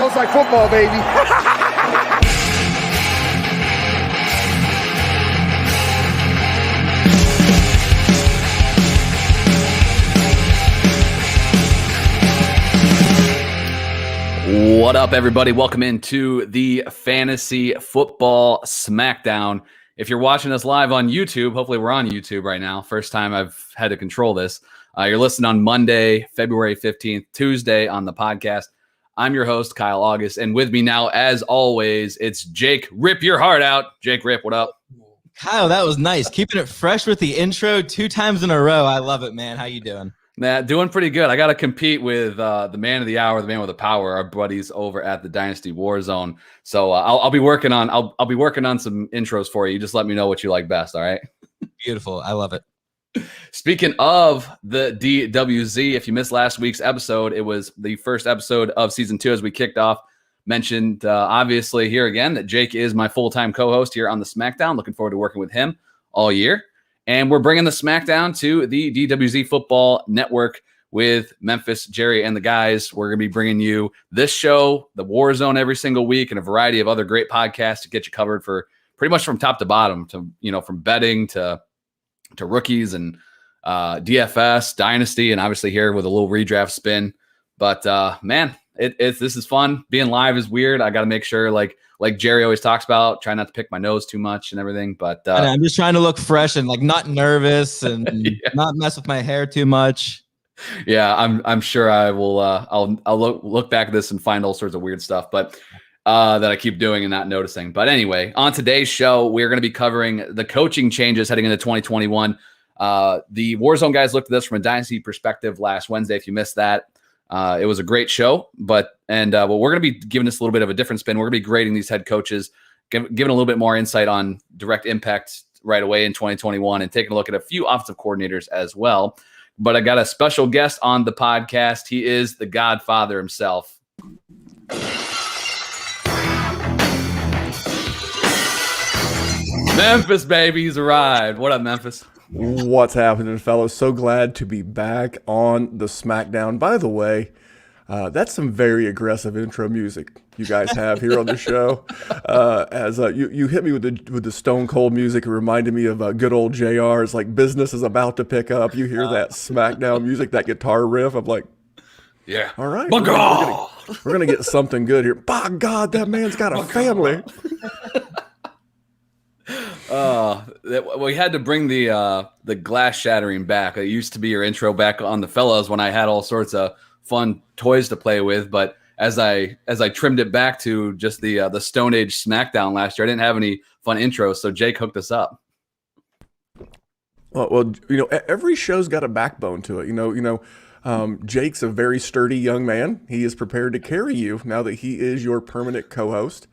Smells like football, baby. What up, everybody? Welcome into the Fantasy Football Smackdown. If you're watching us live on YouTube, hopefully we're on YouTube right now. First time I've had to control this. You're listening on Monday, February 15th, Tuesday on the podcast. I'm your host, Kyle August, and with me now, as always, it's Jake. Rip your heart out. Jake, Rip, what up? Kyle, that was nice. Keeping it fresh with the intro 2 times in a row. I love it, man. How you doing? Nah, doing pretty good. I got to compete with the man of the hour, the man with the power, our buddies over at the Dynasty Warzone. So I'll be working on I'll be working on some intros for you. Just let me know what you like best. All right. Beautiful. I love it. Speaking of the DWZ, if you missed last week's episode, it was the first episode of season 2 as we kicked off. Mentioned obviously here again that Jake is my full-time co-host here on the SmackDown. Looking forward to working with him all year. And we're bringing the SmackDown to the DWZ Football Network with Memphis, Jerry, and the guys. We're going to be bringing you this show, the Warzone, every single week, and a variety of other great podcasts to get you covered for pretty much from top to bottom, to from betting to rookies and DFS, Dynasty, and obviously here with a little redraft spin. But man, this is fun. Being live is weird. I got to make sure, like Jerry always talks about, try not to pick my nose too much and everything. But I'm just trying to look fresh and not nervous and yeah. not mess with my hair too much. Yeah, I'm sure I will. I'll look back at this and find all sorts of weird stuff, but that I keep doing and not noticing. But anyway, on today's show, we're going to be covering the coaching changes heading into 2021. The Warzone guys looked at this from a dynasty perspective last Wednesday. If you missed that, it was a great show. But we're going to be giving this a little bit of a different spin. We're going to be grading these head coaches, giving a little bit more insight on direct impact right away in 2021, and taking a look at a few offensive coordinators as well. But I got a special guest on the podcast. He is the Godfather himself. Memphis, baby, he's arrived. What up, Memphis? What's happening, fellas? So glad to be back on the SmackDown. By the way, that's some very aggressive intro music you guys have here on the show. As you hit me with the Stone Cold music, it reminded me of good old JR. It's like business is about to pick up. You hear that SmackDown music, that guitar riff. I'm like, yeah, all right, we're gonna get something good here. By God, that man's got a family. We had to bring the glass shattering back. It used to be your intro back on the fellas when I had all sorts of fun toys to play with, but as I trimmed it back to just the Stone Age SmackDown last year, I didn't have any fun intros, so Jake hooked us up. Well, every show's got a backbone to it. Jake's a very sturdy young man. He is prepared to carry you now that he is your permanent co-host.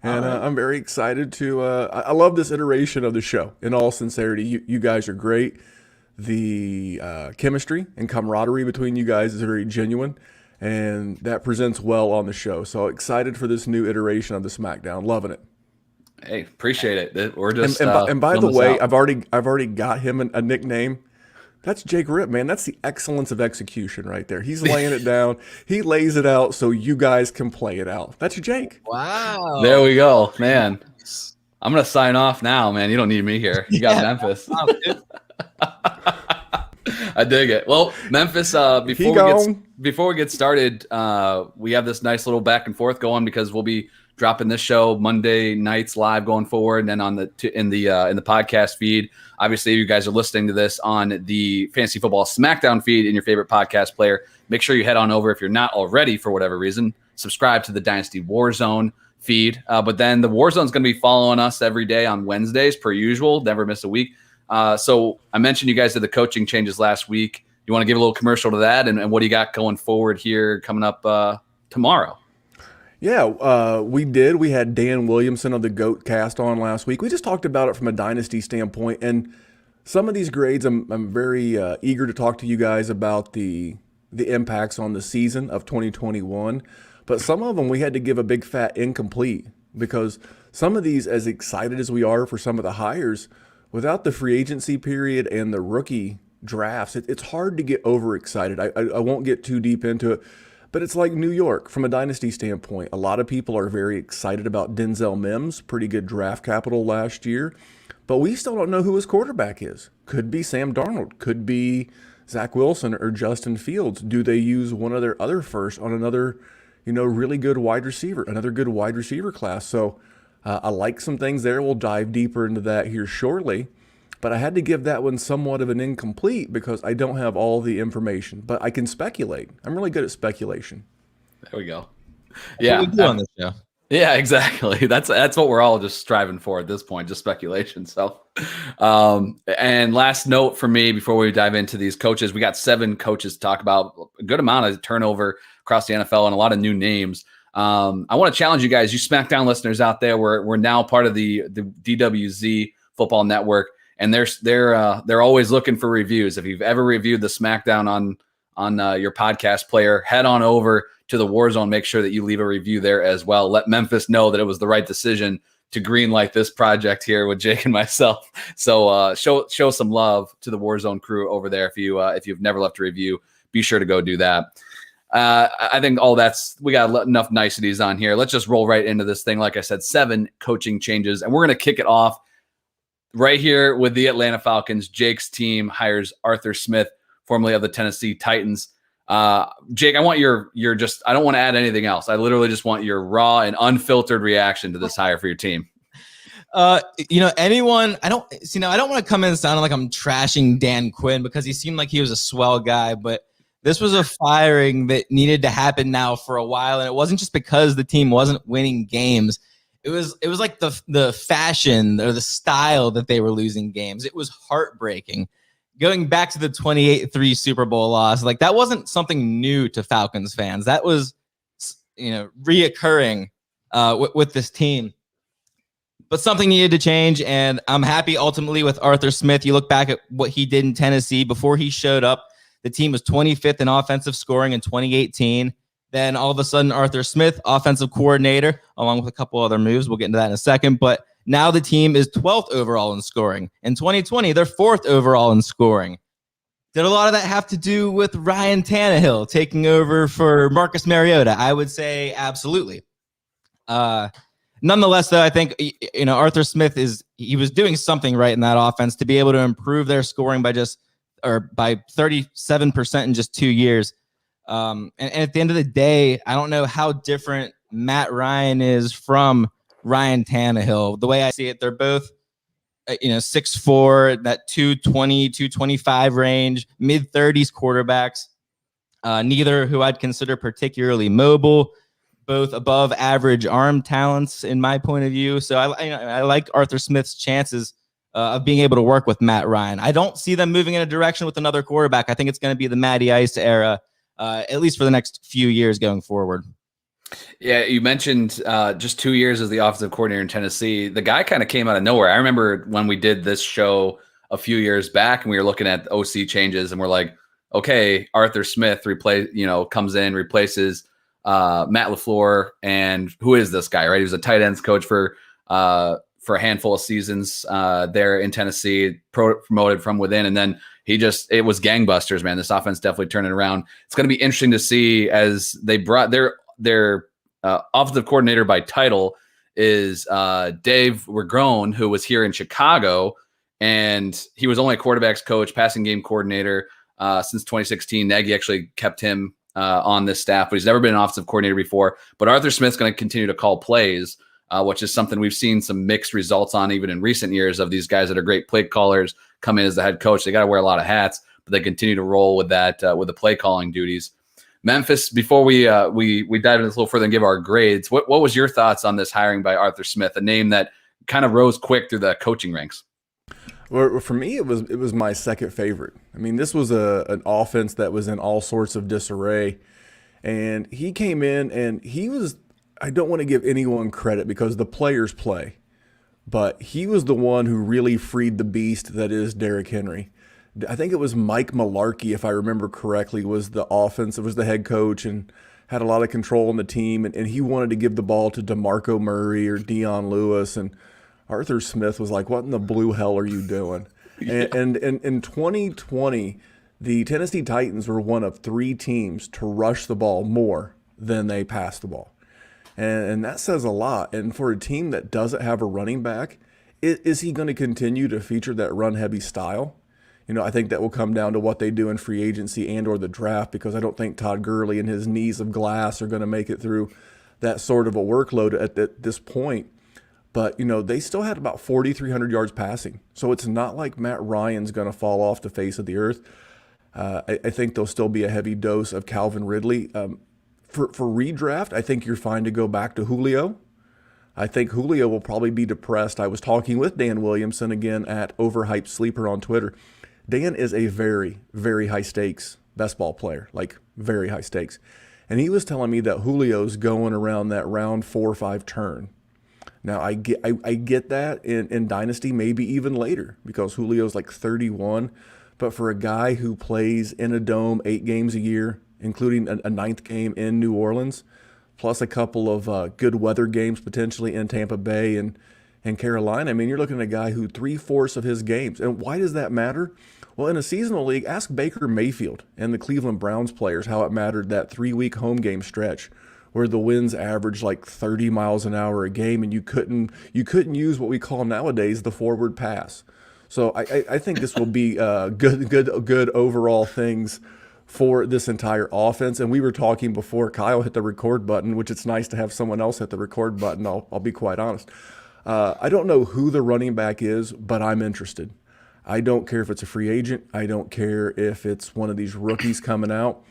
And I'm very excited to I love this iteration of the show. In all sincerity, you guys are great. The chemistry and camaraderie between you guys is very genuine, and that presents well on the show. So excited for this new iteration of the SmackDown. Loving it. Hey, appreciate it. We're just and by the way, I've already got him a nickname. That's Jake Rip, man. That's the excellence of execution right there. He's laying it down. He lays it out so you guys can play it out. That's Jake. Wow. There we go, man. I'm going to sign off now, man. You don't need me here. You got Memphis. I dig it. Well, Memphis, before we get started, we have this nice little back and forth going because we'll be dropping this show Monday nights live going forward, and then on in the podcast feed. Obviously, you guys are listening to this on the Fantasy Football SmackDown feed in your favorite podcast player. Make sure you head on over if you're not already for whatever reason. Subscribe to the Dynasty Warzone feed. But then the Warzone's going to be following us every day on Wednesdays per usual. Never miss a week. So I mentioned you guys did the coaching changes last week. You want to give a little commercial to that, and what do you got going forward here coming up tomorrow? Yeah, we did. We had Dan Williamson of the GOAT cast on last week. We just talked about it from a dynasty standpoint, and some of these grades, I'm very eager to talk to you guys about the impacts on the season of 2021. But some of them we had to give a big fat incomplete because some of these, as excited as we are for some of the hires, without the free agency period and the rookie drafts, it's hard to get overexcited. I won't get too deep into it. But it's like New York from a dynasty standpoint. A lot of people are very excited about Denzel Mims, pretty good draft capital last year. But we still don't know who his quarterback is. Could be Sam Darnold, could be Zach Wilson or Justin Fields. Do they use one of their other first on another, really good wide receiver, another good wide receiver class? So I like some things there. We'll dive deeper into that here shortly. But I had to give that one somewhat of an incomplete because I don't have all the information. But I can speculate. I'm really good at speculation. There we go. That's what we do on this show. Yeah, exactly. That's what we're all just striving for at this point, just speculation. So, and last note for me before we dive into these coaches, we got 7 coaches to talk about, a good amount of turnover across the NFL and a lot of new names. I want to challenge you guys, you SmackDown listeners out there. We're now part of the DWZ Football Network, and they're always looking for reviews. If you've ever reviewed the SmackDown on your podcast player, head on over to the Warzone. Make sure that you leave a review there as well. Let Memphis know that it was the right decision to greenlight this project here with Jake and myself. So show some love to the Warzone crew over there. If you've never left a review, be sure to go do that. I think we got enough niceties on here. Let's just roll right into this thing. Like I said, 7 coaching changes, and we're going to kick it off right here with the Atlanta Falcons. Jake's team hires Arthur Smith, formerly of the Tennessee Titans. Jake, I want your I don't want to add anything else. I literally just want your raw and unfiltered reaction to this hire for your team. I don't want to come in sounding like I'm trashing Dan Quinn because he seemed like he was a swell guy, but this was a firing that needed to happen now for a while. And it wasn't just because the team wasn't winning games. It was like the fashion or the style that they were losing games. It was heartbreaking. Going back to the 28-3 Super Bowl loss, like that wasn't something new to Falcons fans. That was, reoccurring with this team. But something needed to change, and I'm happy ultimately with Arthur Smith. You look back at what he did in Tennessee before he showed up. The team was 25th in offensive scoring in 2018. Then all of a sudden, Arthur Smith, offensive coordinator, along with a couple other moves. We'll get into that in a second. But now the team is 12th overall in scoring. In 2020, they're 4th overall in scoring. Did a lot of that have to do with Ryan Tannehill taking over for Marcus Mariota? I would say absolutely. Nonetheless, though, I think Arthur Smith he was doing something right in that offense to be able to improve their scoring by 37% in just 2 years. And at the end of the day, I don't know how different Matt Ryan is from Ryan Tannehill. The way I see it, they're both 6'4", that 220, 225 range, mid-30s quarterbacks. Neither who I'd consider particularly mobile, both above average arm talents in my point of view. So I like Arthur Smith's chances of being able to work with Matt Ryan. I don't see them moving in a direction with another quarterback. I think it's going to be the Matty Ice era, at least for the next few years going forward. Yeah, you mentioned just 2 years as the offensive coordinator in Tennessee. The guy kind of came out of nowhere. I remember when we did this show a few years back and we were looking at OC changes and we're like, okay, Arthur Smith comes in, replaces Matt LaFleur, and who is this guy, right? He was a tight ends coach for a handful of seasons there in Tennessee, promoted from within, and then it was gangbusters, man. This offense definitely turning around. It's going to be interesting to see as they brought their offensive coordinator by title is Dave Regrone, who was here in Chicago, and he was only a quarterbacks coach, passing game coordinator since 2016. Nagy actually kept him on this staff, but he's never been an offensive coordinator before. But Arthur Smith's going to continue to call plays, which is something we've seen some mixed results on even in recent years of these guys that are great play callers come in as the head coach. They got to wear a lot of hats, but they continue to roll with that with the play calling duties. Memphis, before we dive into this a little further and give our grades, what was your thoughts on this hiring by Arthur Smith, a name that kind of rose quick through the coaching ranks? Well, for me, it was my second favorite. I mean, this was an offense that was in all sorts of disarray, and he came in and he was. I don't want to give anyone credit because the players play, but he was the one who really freed the beast that is Derrick Henry. I think it was Mike Mularkey, if I remember correctly, was the head coach and had a lot of control on the team, and he wanted to give the ball to DeMarco Murray or Dion Lewis, and Arthur Smith was like, what in the blue hell are you doing? And in 2020, The Tennessee Titans were one of 3 teams to rush the ball more than they passed the ball. And that says a lot. And for a team that doesn't have a running back, is he going to continue to feature that run-heavy style? I think that will come down to what they do in free agency and or the draft, because I don't think Todd Gurley and his knees of glass are going to make it through that sort of a workload at this point. But, they still had about 4,300 yards passing. So it's not like Matt Ryan's going to fall off the face of the earth. I think there'll still be a heavy dose of Calvin Ridley. For redraft, I think you're fine to go back to Julio. I think Julio will probably be depressed. I was talking with Dan Williamson again at Overhyped Sleeper on Twitter. Dan is a very, very high stakes best ball player, like very high stakes. And he was telling me that Julio's going around that round 4 or 5 turn. Now, I get that in Dynasty, maybe even later, because Julio's like 31. But for a guy who plays in a dome 8 games a year, including a 9th game in New Orleans, plus a couple of good weather games potentially in Tampa Bay and Carolina, I mean, you're looking at a guy who 3/4 of his games. And why does that matter? Well, in a seasonal league, ask Baker Mayfield and the Cleveland Browns players how it mattered that 3-week home game stretch where the winds averaged like 30 miles an hour a game, and you couldn't use what we call nowadays the forward pass. So I think this will be good overall things for this entire offense. And we were talking before Kyle hit the record button, which it's nice to have someone else hit the record button. I'll be quite honest. I don't know who the running back is, but I'm interested. I don't care if it's a free agent. I don't care if it's one of these rookies coming out.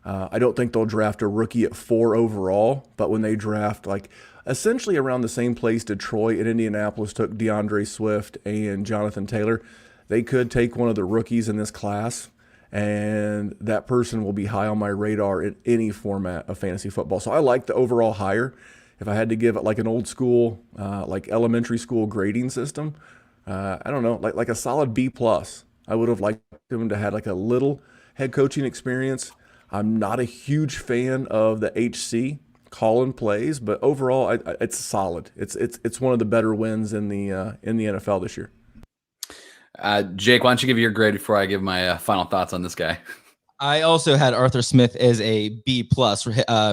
I don't think they'll draft a rookie at 4 overall, but when they draft, like essentially around the same place Detroit and Indianapolis took DeAndre Swift and Jonathan Taylor, they could take one of the rookies in this class, and that person will be high on my radar in any format of fantasy football. So I like the overall hire. If I had to give it like an old school, like elementary school grading system, I don't know, like a solid B+. I would have liked him to have like a little head coaching experience. I'm not a huge fan of the HC calling plays, but overall, it's solid. It's one of the better wins in the NFL this year. Jake, why don't you give your grade before I give my final thoughts on this guy? I also had Arthur Smith as a B+.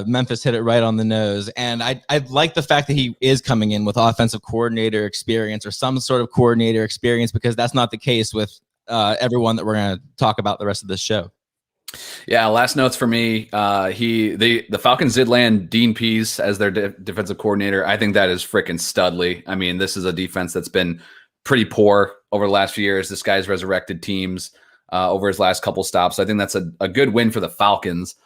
Memphis hit it right on the nose. And I like the fact that he is coming in with offensive coordinator experience or some sort of coordinator experience, because that's not the case with everyone that we're going to talk about the rest of this show. Yeah, last notes for me. The Falcons did land Dean Pease as their defensive coordinator. I think that is freaking studly. I mean, this is a defense that's been pretty poor over the last few years. This guy's resurrected teams over his last couple stops. I think that's a good win for the Falcons.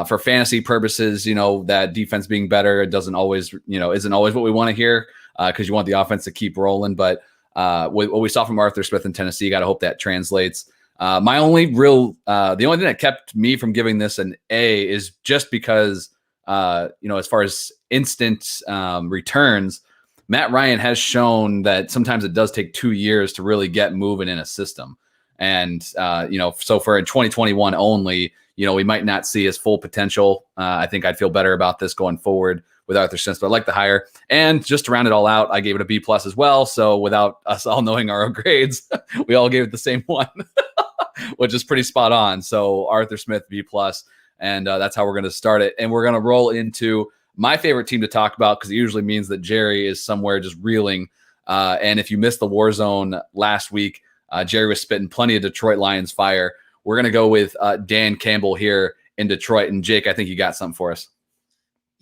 For fantasy purposes, that defense being better, it doesn't always, isn't always what we want to hear because you want the offense to keep rolling. But what we saw from Arthur Smith in Tennessee, you got to hope that translates. The only thing that kept me from giving this an A is just because, as far as instant returns, Matt Ryan has shown that sometimes it does take 2 years to really get moving in a system. And, so for in 2021 only, we might not see his full potential. I think I'd feel better about this going forward with Arthur Smith, but I like the hire. And just to round it all out, I gave it a B+ as well. So without us all knowing our own grades, we all gave it the same one, which is pretty spot on. So Arthur Smith, B+, and that's how we're going to start it. And we're going to roll into my favorite team to talk about, because it usually means that Jerry is somewhere just reeling. And if you missed the War Zone last week, Jerry was spitting plenty of Detroit Lions fire. We're going to go with Dan Campbell here in Detroit. And Jake, I think you got something for us.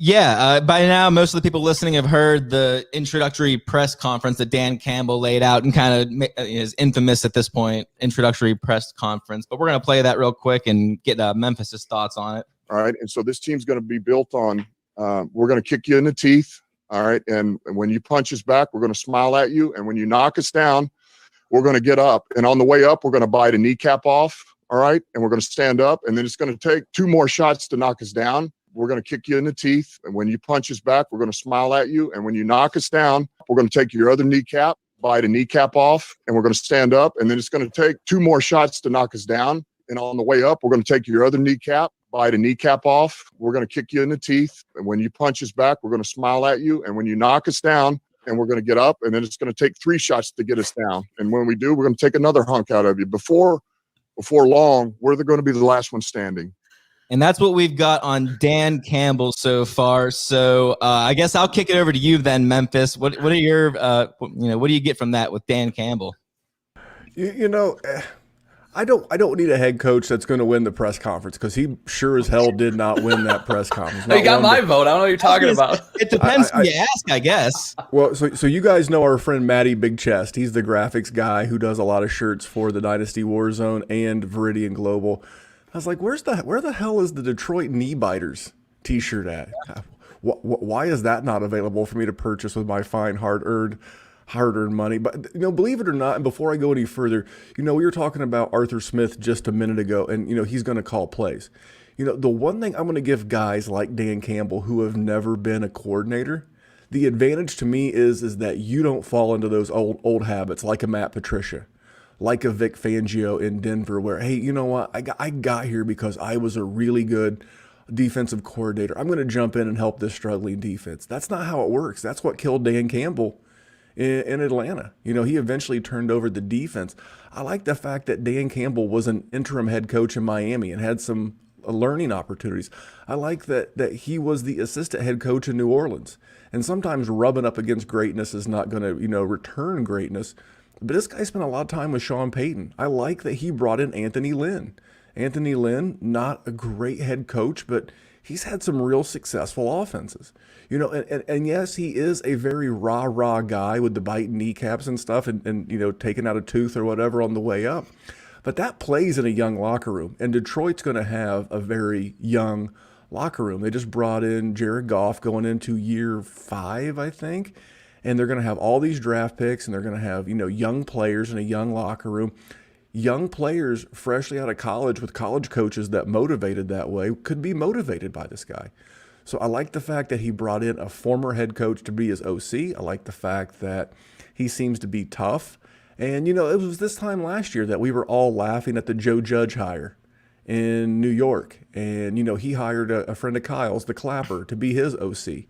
Yeah, by now, most of the people listening have heard the introductory press conference that Dan Campbell laid out, and kind of is infamous at this point, introductory press conference. But we're going to play that real quick and get Memphis' thoughts on it. All right, and so this team's going to be built on, we're going to kick you in the teeth, all right? And when you punch us back, we're going to smile at you. And when you knock us down, we're going to get up. And on the way up, we're going to bite a kneecap off, all right? And we're going to stand up, and then it's going to take 2 more shots to knock us down. We're going to kick you in the teeth. And when you punch us back, we're going to smile at you. And when you knock us down, we're going to take your other kneecap, bite a kneecap off, and we're going to stand up. And then it's going to take 2 more shots to knock us down. And on the way up, we're going to take your other kneecap, bite a kneecap off. We're going to kick you in the teeth. And when you punch us back, we're going to smile at you. And when you knock us down, and we're going to get up, and then it's going to take 3 shots to get us down. And when we do, we're going to take another hunk out of you. Before before long, we're going to be the last one standing. And that's what we've got on Dan Campbell so far. So I guess I'll kick it over to you then, Memphis. What are your what do you get from that with Dan Campbell? I don't need a head coach that's going to win the press conference, because he sure as hell did not win that press conference. You got my vote. I don't know what you're talking about. It depends who you ask, I guess. Well, so you guys know our friend Matty Big Chest. He's the graphics guy who does a lot of shirts for the Dynasty Warzone and Viridian Global. I was like, where the hell is the Detroit Knee Biters t-shirt at? Why is that not available for me to purchase with my fine hard-earned money? But, believe it or not, and before I go any further, we were talking about Arthur Smith just a minute ago, and, he's going to call plays. The one thing I'm going to give guys like Dan Campbell who have never been a coordinator, the advantage to me is that you don't fall into those old habits like a Matt Patricia, like a Vic Fangio in Denver, where, hey, you know what? I got here because I was a really good defensive coordinator. I'm going to jump in and help this struggling defense. That's not how it works. That's what killed Dan Campbell in Atlanta. He eventually turned over the defense. I like the fact that Dan Campbell was an interim head coach in Miami and had some learning opportunities. I like that he was the assistant head coach in New Orleans. And sometimes rubbing up against greatness is not going to, return greatness. But this guy spent a lot of time with Sean Payton. I like that he brought in Anthony Lynn. Anthony Lynn, not a great head coach, but he's had some real successful offenses. And yes, he is a very rah-rah guy with the biting kneecaps and stuff and taking out a tooth or whatever on the way up. But that plays in a young locker room. And Detroit's going to have a very young locker room. They just brought in Jared Goff going into year 5, I think. And they're going to have all these draft picks, and they're going to have, young players in a young locker room. Young players freshly out of college with college coaches that motivated that way could be motivated by this guy. So I like the fact that he brought in a former head coach to be his OC. I like the fact that he seems to be tough. And, it was this time last year that we were all laughing at the Joe Judge hire in New York. And, he hired a friend of Kyle's, the Clapper, to be his OC.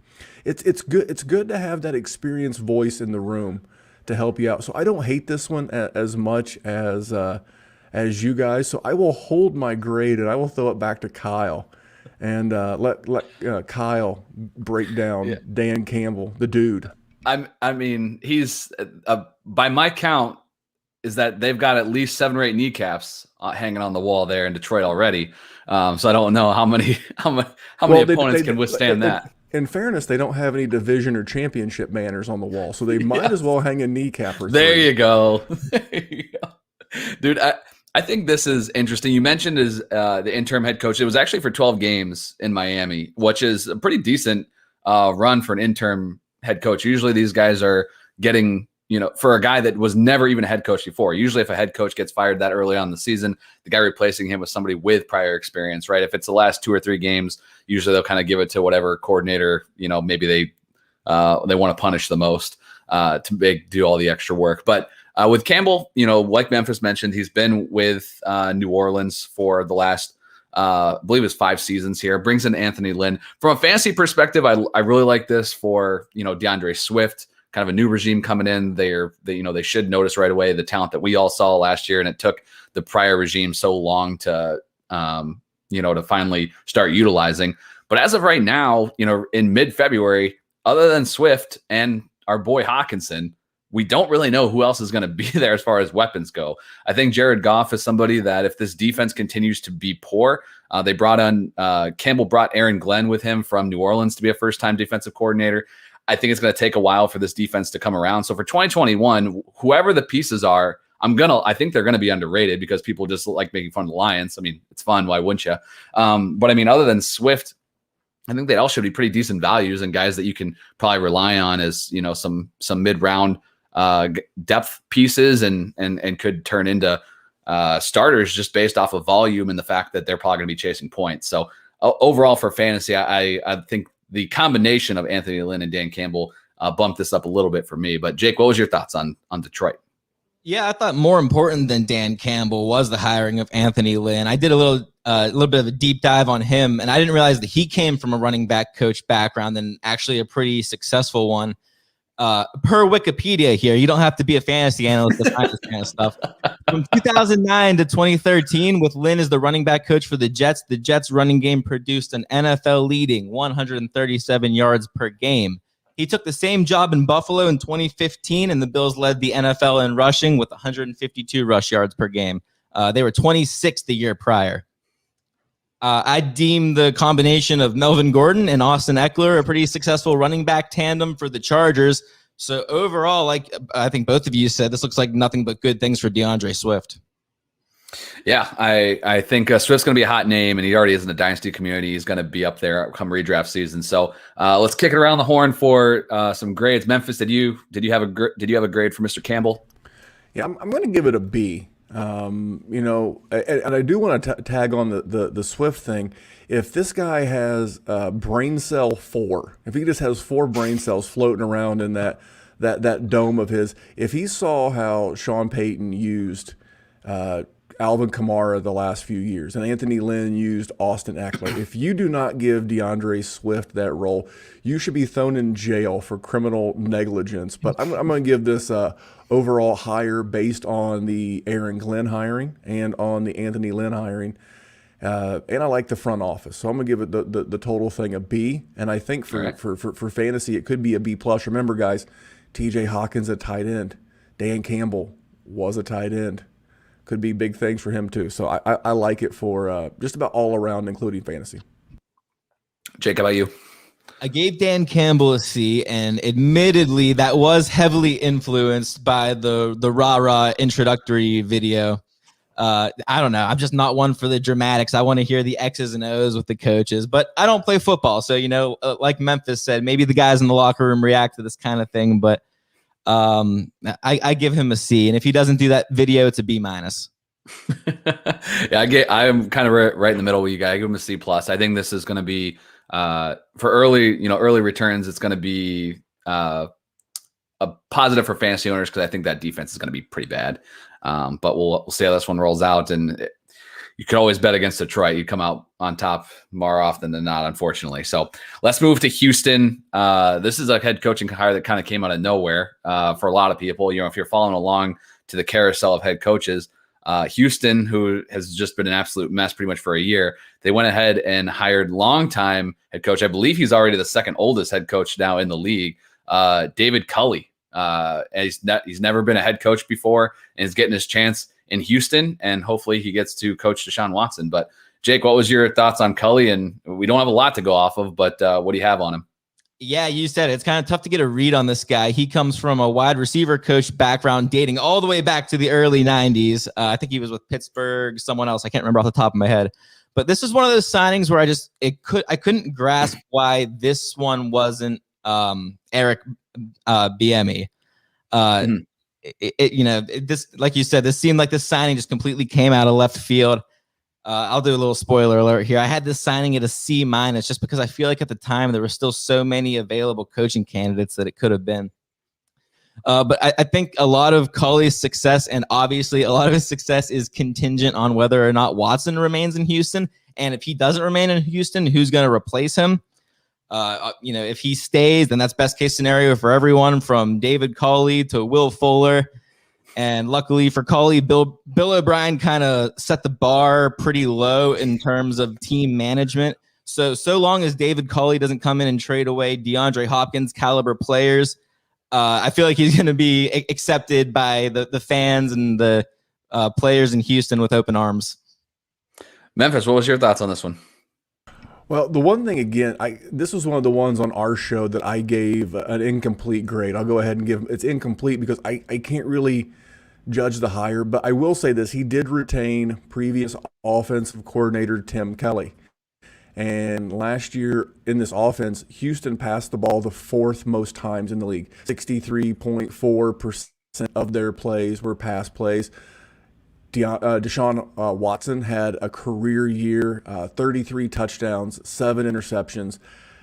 It's good. It's good to have that experienced voice in the room to help you out. So I don't hate this one as much as you guys. So I will hold my grade and I will throw it back to Kyle and let Kyle break down Dan Campbell, the dude. I mean, he's by my count is that they've got at least 7 or 8 kneecaps hanging on the wall there in Detroit already. So I don't know how many opponents can withstand that. In fairness, they don't have any division or championship banners on the wall, so they might as well hang a kneecap or There you go. Dude, I think this is interesting. You mentioned the interim head coach. It was actually for 12 games in Miami, which is a pretty decent run for an interim head coach. Usually these guys are getting, for a guy that was never even a head coach before. Usually if a head coach gets fired that early on in the season, the guy replacing him was somebody with prior experience, right? If it's the last 2 or 3 games, usually they'll kind of give it to whatever coordinator, maybe they want to punish the most to do all the extra work. But with Campbell, like Memphis mentioned, he's been with New Orleans for the last, I believe it's 5 seasons here. Brings in Anthony Lynn. From a fantasy perspective, I really like this for, DeAndre Swift, kind of a new regime coming in. They should notice right away the talent that we all saw last year, and it took the prior regime so long to finally start utilizing. But as of right now, in mid-February, other than Swift and our boy Hawkinson, we don't really know who else is going to be there as far as weapons go. I think Jared Goff is somebody that if this defense continues to be poor, they brought on Campbell brought Aaron Glenn with him from New Orleans to be a first-time defensive coordinator. I think it's going to take a while for this defense to come around. So for 2021, whoever the pieces are, I think they're going to be underrated because people just like making fun of the Lions. I mean, it's fun. Why wouldn't you? But I mean, other than Swift, I think they all should be pretty decent values and guys that you can probably rely on as, some mid-round depth pieces and could turn into starters just based off of volume and the fact that they're probably going to be chasing points. So overall for fantasy, I think the combination of Anthony Lynn and Dan Campbell bumped this up a little bit for me. But Jake, what was your thoughts on Detroit? Yeah, I thought more important than Dan Campbell was the hiring of Anthony Lynn. I did a little bit of a deep dive on him, and I didn't realize that he came from a running back coach background and actually a pretty successful one. Per Wikipedia here, you don't have to be a fantasy analyst to find this kind of stuff. From 2009 to 2013, with Lynn as the running back coach for the Jets running game produced an NFL leading 137 yards per game. He took the same job in Buffalo in 2015, and the Bills led the NFL in rushing with 152 rush yards per game. They were 26th the year prior. I deem the combination of Melvin Gordon and Austin Eckler a pretty successful running back tandem for the Chargers. So overall, like I think both of you said, this looks like nothing but good things for DeAndre Swift. Yeah, I think Swift's going to be a hot name, and he already is in the dynasty community. He's going to be up there come redraft season. So let's kick it around the horn for some grades. Memphis, did you have a grade for Mr. Campbell? Yeah, I'm going to give it a B. And I do want to tag on the Swift thing. If this guy has brain cell 4, if he just has 4 brain cells floating around in that dome of his, if he saw how Sean Payton used Alvin Kamara the last few years and Anthony Lynn used Austin Eckler, if you do not give DeAndre Swift that role, you should be thrown in jail for criminal negligence. But I'm going to give this overall higher based on the Aaron Glenn hiring and on the Anthony Lynn hiring. And I like the front office. So I'm going to give it the total thing a B. And I think for fantasy, it could be a B+. Remember, guys, TJ Hawkins a tight end. Dan Campbell was a tight end. Could be big things for him too. So I like it for just about all around, including fantasy. Jake, how about you? I gave Dan Campbell a C, and admittedly, that was heavily influenced by the rah-rah introductory video. I don't know. I'm just not one for the dramatics. I want to hear the X's and O's with the coaches, but I don't play football. So, like Memphis said, maybe the guys in the locker room react to this kind of thing, but I give him a C. And if he doesn't do that video, it's a B-. Yeah, I'm kind of right in the middle with you guys. I give him a C+. I think this is going to be for early returns. It's going to be a positive for fantasy owners because I think that defense is going to be pretty bad. But we'll see how this one rolls out. And you could always bet against Detroit. You come out on top more often than not, unfortunately. So let's move to Houston. This is a head coaching hire that kind of came out of nowhere for a lot of people. If you're following along to the carousel of head coaches, Houston, who has just been an absolute mess pretty much for a year, they went ahead and hired longtime head coach. I believe he's already the second oldest head coach now in the league, David Culley. He's never been a head coach before and is getting his chance in Houston, and hopefully he gets to coach Deshaun Watson. But Jake, what was your thoughts on Culley? And we don't have a lot to go off of, but what do you have on him? Yeah, you said it. It's kind of tough to get a read on this guy. He comes from a wide receiver coach background dating all the way back to the early 90s. I think he was with Pittsburgh, someone else. I can't remember off the top of my head. But this is one of those signings where I couldn't grasp why this one wasn't Eric Bieniemy. This, like you said, this seemed like this signing just completely came out of left field. I'll do a little spoiler alert here. I had this signing at a C- just because I feel like at the time there were still so many available coaching candidates that it could have been. But I think a lot of Culley's success, and obviously a lot of his success, is contingent on whether or not Watson remains in Houston. And if he doesn't remain in Houston, who's going to replace him? If he stays, then that's best case scenario for everyone from David Culley to Will Fuller. And luckily for Culley, Bill O'Brien kind of set the bar pretty low in terms of team management. So long as David Culley doesn't come in and trade away DeAndre Hopkins caliber players, I feel like he's going to be accepted by the fans and the players in Houston with open arms. Memphis, what was your thoughts on this one? Well, the one thing, again, this was one of the ones on our show that I gave an incomplete grade. I'll go ahead and give it's incomplete because I can't really judge the hire, but I will say this. He did retain previous offensive coordinator Tim Kelly. And last year in this offense, Houston passed the ball the 4th most times in the league. 63.4% of their plays were pass plays. Deshaun Watson had a career year, 33 touchdowns, 7 interceptions.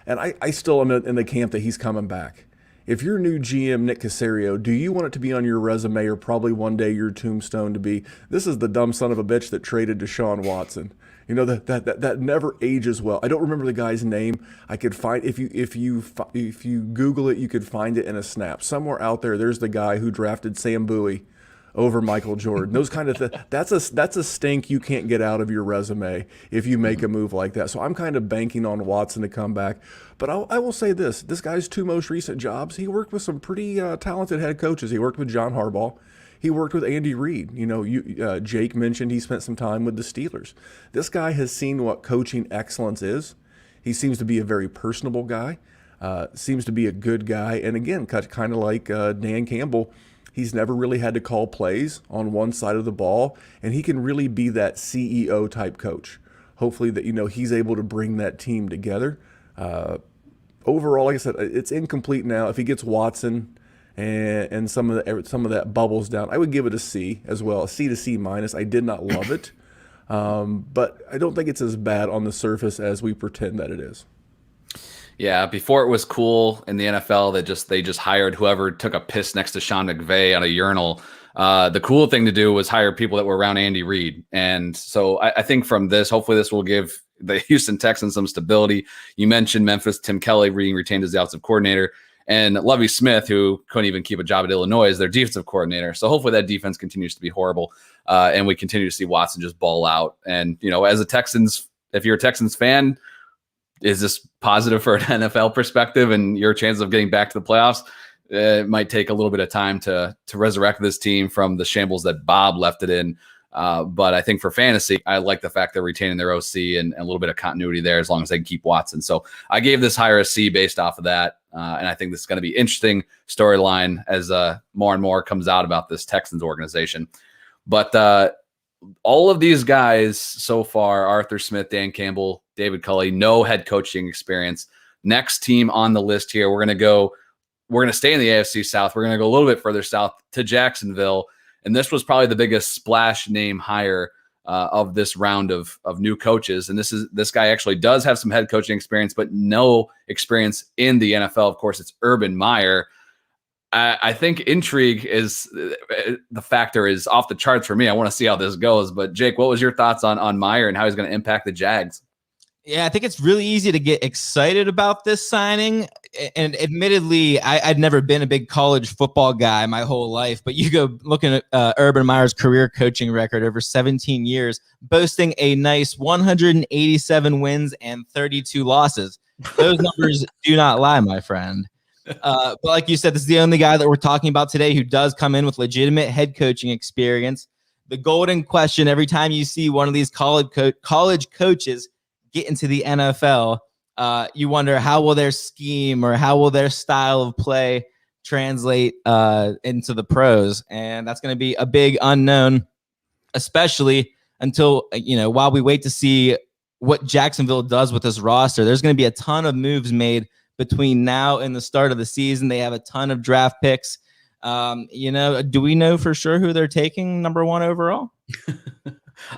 And I still am in the camp that he's coming back. If you're new GM Nick Caserio, do you want it to be on your resume or probably one day your tombstone to be, this is the dumb son of a bitch that traded Deshaun Watson? You know, that never ages well. I don't remember the guy's name. I could find, if you Google it, you could find it in a snap somewhere out there. There's the guy who drafted Sam Bowie over Michael Jordan. Those kind of that's a stink you can't get out of your resume if you make a move like that. So I'm kind of banking on Watson to come back. But I will say this guy's 2 most recent jobs, he worked with some pretty talented head coaches. He worked with John Harbaugh. He worked with Andy Reid. You know, Jake mentioned he spent some time with the Steelers. This guy has seen what coaching excellence is. He seems to be a very personable guy, seems to be a good guy. And again, kind of like Dan Campbell, he's never really had to call plays on one side of the ball, and he can really be that CEO type coach. Hopefully that, you know, he's able to bring that team together. Overall, like I said, it's incomplete now. If he gets Watson and some of that bubbles down, I would give it a C as well, a C to C minus. I did not love it, but I don't think it's as bad on the surface as we pretend that it is. Yeah, before it was cool in the NFL that they just hired whoever took a piss next to Sean McVay on a urinal. The cool thing to do was hire people that were around Andy Reid. And so I think from this, hopefully this will give the Houston Texans some stability. You mentioned Memphis, Tim Kelly being retained as the offensive coordinator, and Lovie Smith, who couldn't even keep a job at Illinois, as their defensive coordinator. So hopefully that defense continues to be horrible, and we continue to see Watson just ball out. And, you know, as a Texans, if you're a Texans fan, is this positive for an NFL perspective and your chances of getting back to the playoffs? It might take a little bit of time to resurrect this team from the shambles that Bob left it in. But I think for fantasy, I like the fact they're retaining their OC and a little bit of continuity there as long as they can keep Watson. So I gave this higher a C based off of that. And I think this is going to be interesting storyline as more and more comes out about this Texans organization. But all of these guys so far, Arthur Smith, Dan Campbell, David Culley, no head coaching experience. Next team on the list here, we're going to stay in the AFC South. We're going to go a little bit further south to Jacksonville. And this was probably the biggest splash name hire of this round of new coaches. And this guy actually does have some head coaching experience, but no experience in the NFL. Of course, it's Urban Meyer. I think intrigue is the factor is off the charts for me. I want to see how this goes. But Jake, what was your thoughts on Meyer and how he's going to impact the Jags? Yeah, I think it's really easy to get excited about this signing. And admittedly, I'd never been a big college football guy my whole life. But you go looking at Urban Meyer's career coaching record over 17 years, boasting a nice 187 wins and 32 losses. Those numbers do not lie, my friend. But like you said, this is the only guy that we're talking about today who does come in with legitimate head coaching experience. The golden question every time you see one of these college coaches get into the NFL, you wonder how will their scheme or how will their style of play translate into the pros. And that's going to be a big unknown, especially until, while we wait to see what Jacksonville does with this roster. There's going to be a ton of moves made between now and the start of the season. They have a ton of draft picks. Do we know for sure who they're taking number 1 overall?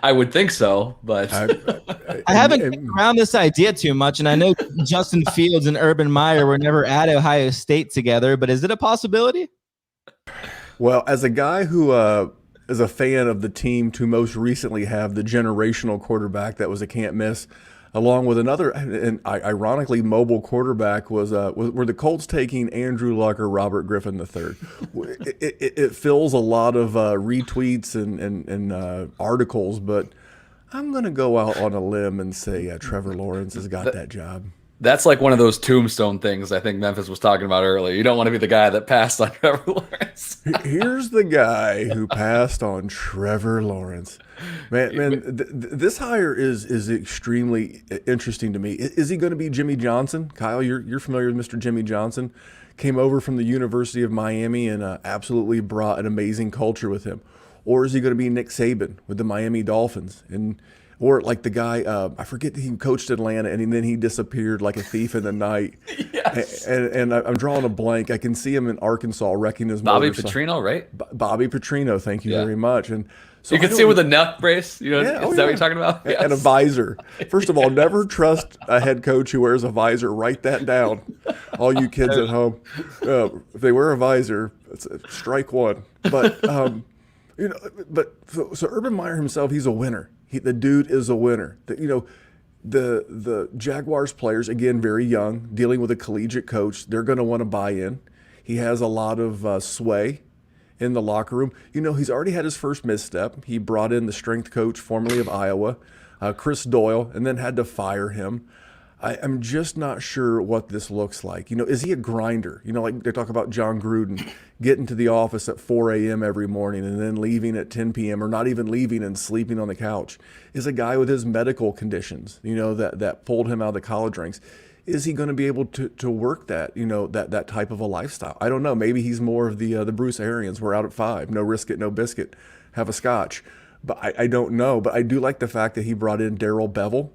I would think so, but I haven't kicked around this idea too much, and I know Justin Fields and Urban Meyer were never at Ohio State together, but is it a possibility? Well, as a guy who is a fan of the team to most recently have the generational quarterback that was a can't miss, along with another, and ironically, mobile quarterback were the Colts taking Andrew Luck or Robert Griffin III. It fills a lot of retweets and articles, but I'm going to go out on a limb and say Trevor Lawrence has got that job. That's like one of those tombstone things I think Memphis was talking about earlier. You don't want to be the guy that passed on Trevor Lawrence. Here's the guy who passed on Trevor Lawrence. Man, this hire is extremely interesting to me. Is he going to be Jimmy Johnson? Kyle, you're familiar with Mr. Jimmy Johnson. Came over from the University of Miami and absolutely brought an amazing culture with him. Or is he going to be Nick Saban with the Miami Dolphins? Or like the guy, I forget, he coached Atlanta and then he disappeared like a thief in the night. Yes. And I'm drawing a blank. I can see him in Arkansas wrecking his Bobby motorcycle. Petrino, right? Bobby Petrino, thank you very much. And so you can see him with a neck brace. Is that what you're talking about? Yes. And a visor. First of all, never trust a head coach who wears a visor. Write that down, all you kids at home. If they wear a visor, it's strike one. But so Urban Meyer himself, he's a winner. The dude is a winner. The Jaguars players, again, very young, dealing with a collegiate coach, they're going to want to buy in. He has a lot of sway in the locker room. He's already had his first misstep. He brought in the strength coach, formerly of Iowa, Chris Doyle, and then had to fire him. I'm just not sure what this looks like. Is he a grinder? Like they talk about John Gruden getting to the office at 4 a.m. every morning and then leaving at 10 p.m. or not even leaving and sleeping on the couch. Is a guy with his medical conditions, that pulled him out of the college ranks. Is he going to be able to work that, that type of a lifestyle? I don't know. Maybe he's more of the Bruce Arians. We're out at 5. No risk it, no biscuit. Have a scotch. But I don't know. But I do like the fact that he brought in Darrell Bevell,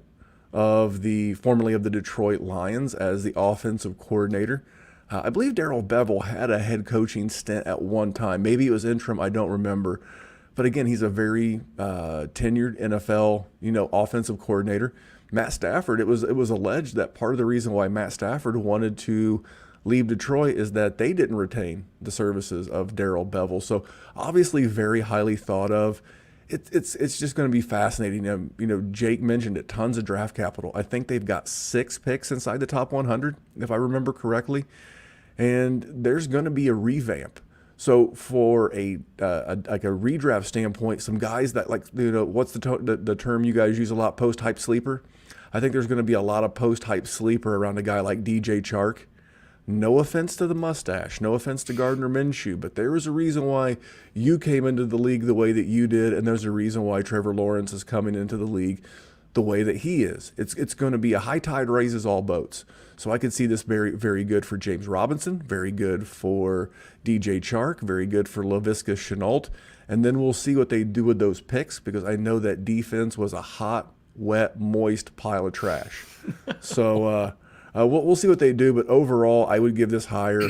formerly of the Detroit Lions, as the offensive coordinator. I believe Darrell Bevell had a head coaching stint at one time. Maybe it was interim. I don't remember. But again, he's a very tenured NFL, offensive coordinator. Matt Stafford, it was alleged that part of the reason why Matt Stafford wanted to leave Detroit is that they didn't retain the services of Darrell Bevell. So obviously very highly thought of. It's just going to be fascinating. Jake mentioned it, tons of draft capital. I think they've got 6 picks inside the top 100, if I remember correctly. And there's going to be a revamp. So for a redraft standpoint, some guys that what's the term you guys use a lot, post-hype sleeper? I think there's going to be a lot of post-hype sleeper around a guy like DJ Chark. No offense to the mustache, no offense to Gardner Minshew, but there is a reason why you came into the league the way that you did, and there's a reason why Trevor Lawrence is coming into the league the way that he is. It's going to be a high tide raises all boats. So I could see this very, very good for James Robinson, very good for DJ Chark, very good for Laviska Shenault, and then we'll see what they do with those picks, because I know that defense was a hot, wet, moist pile of trash. So we'll see what they do, but overall, I would give this higher.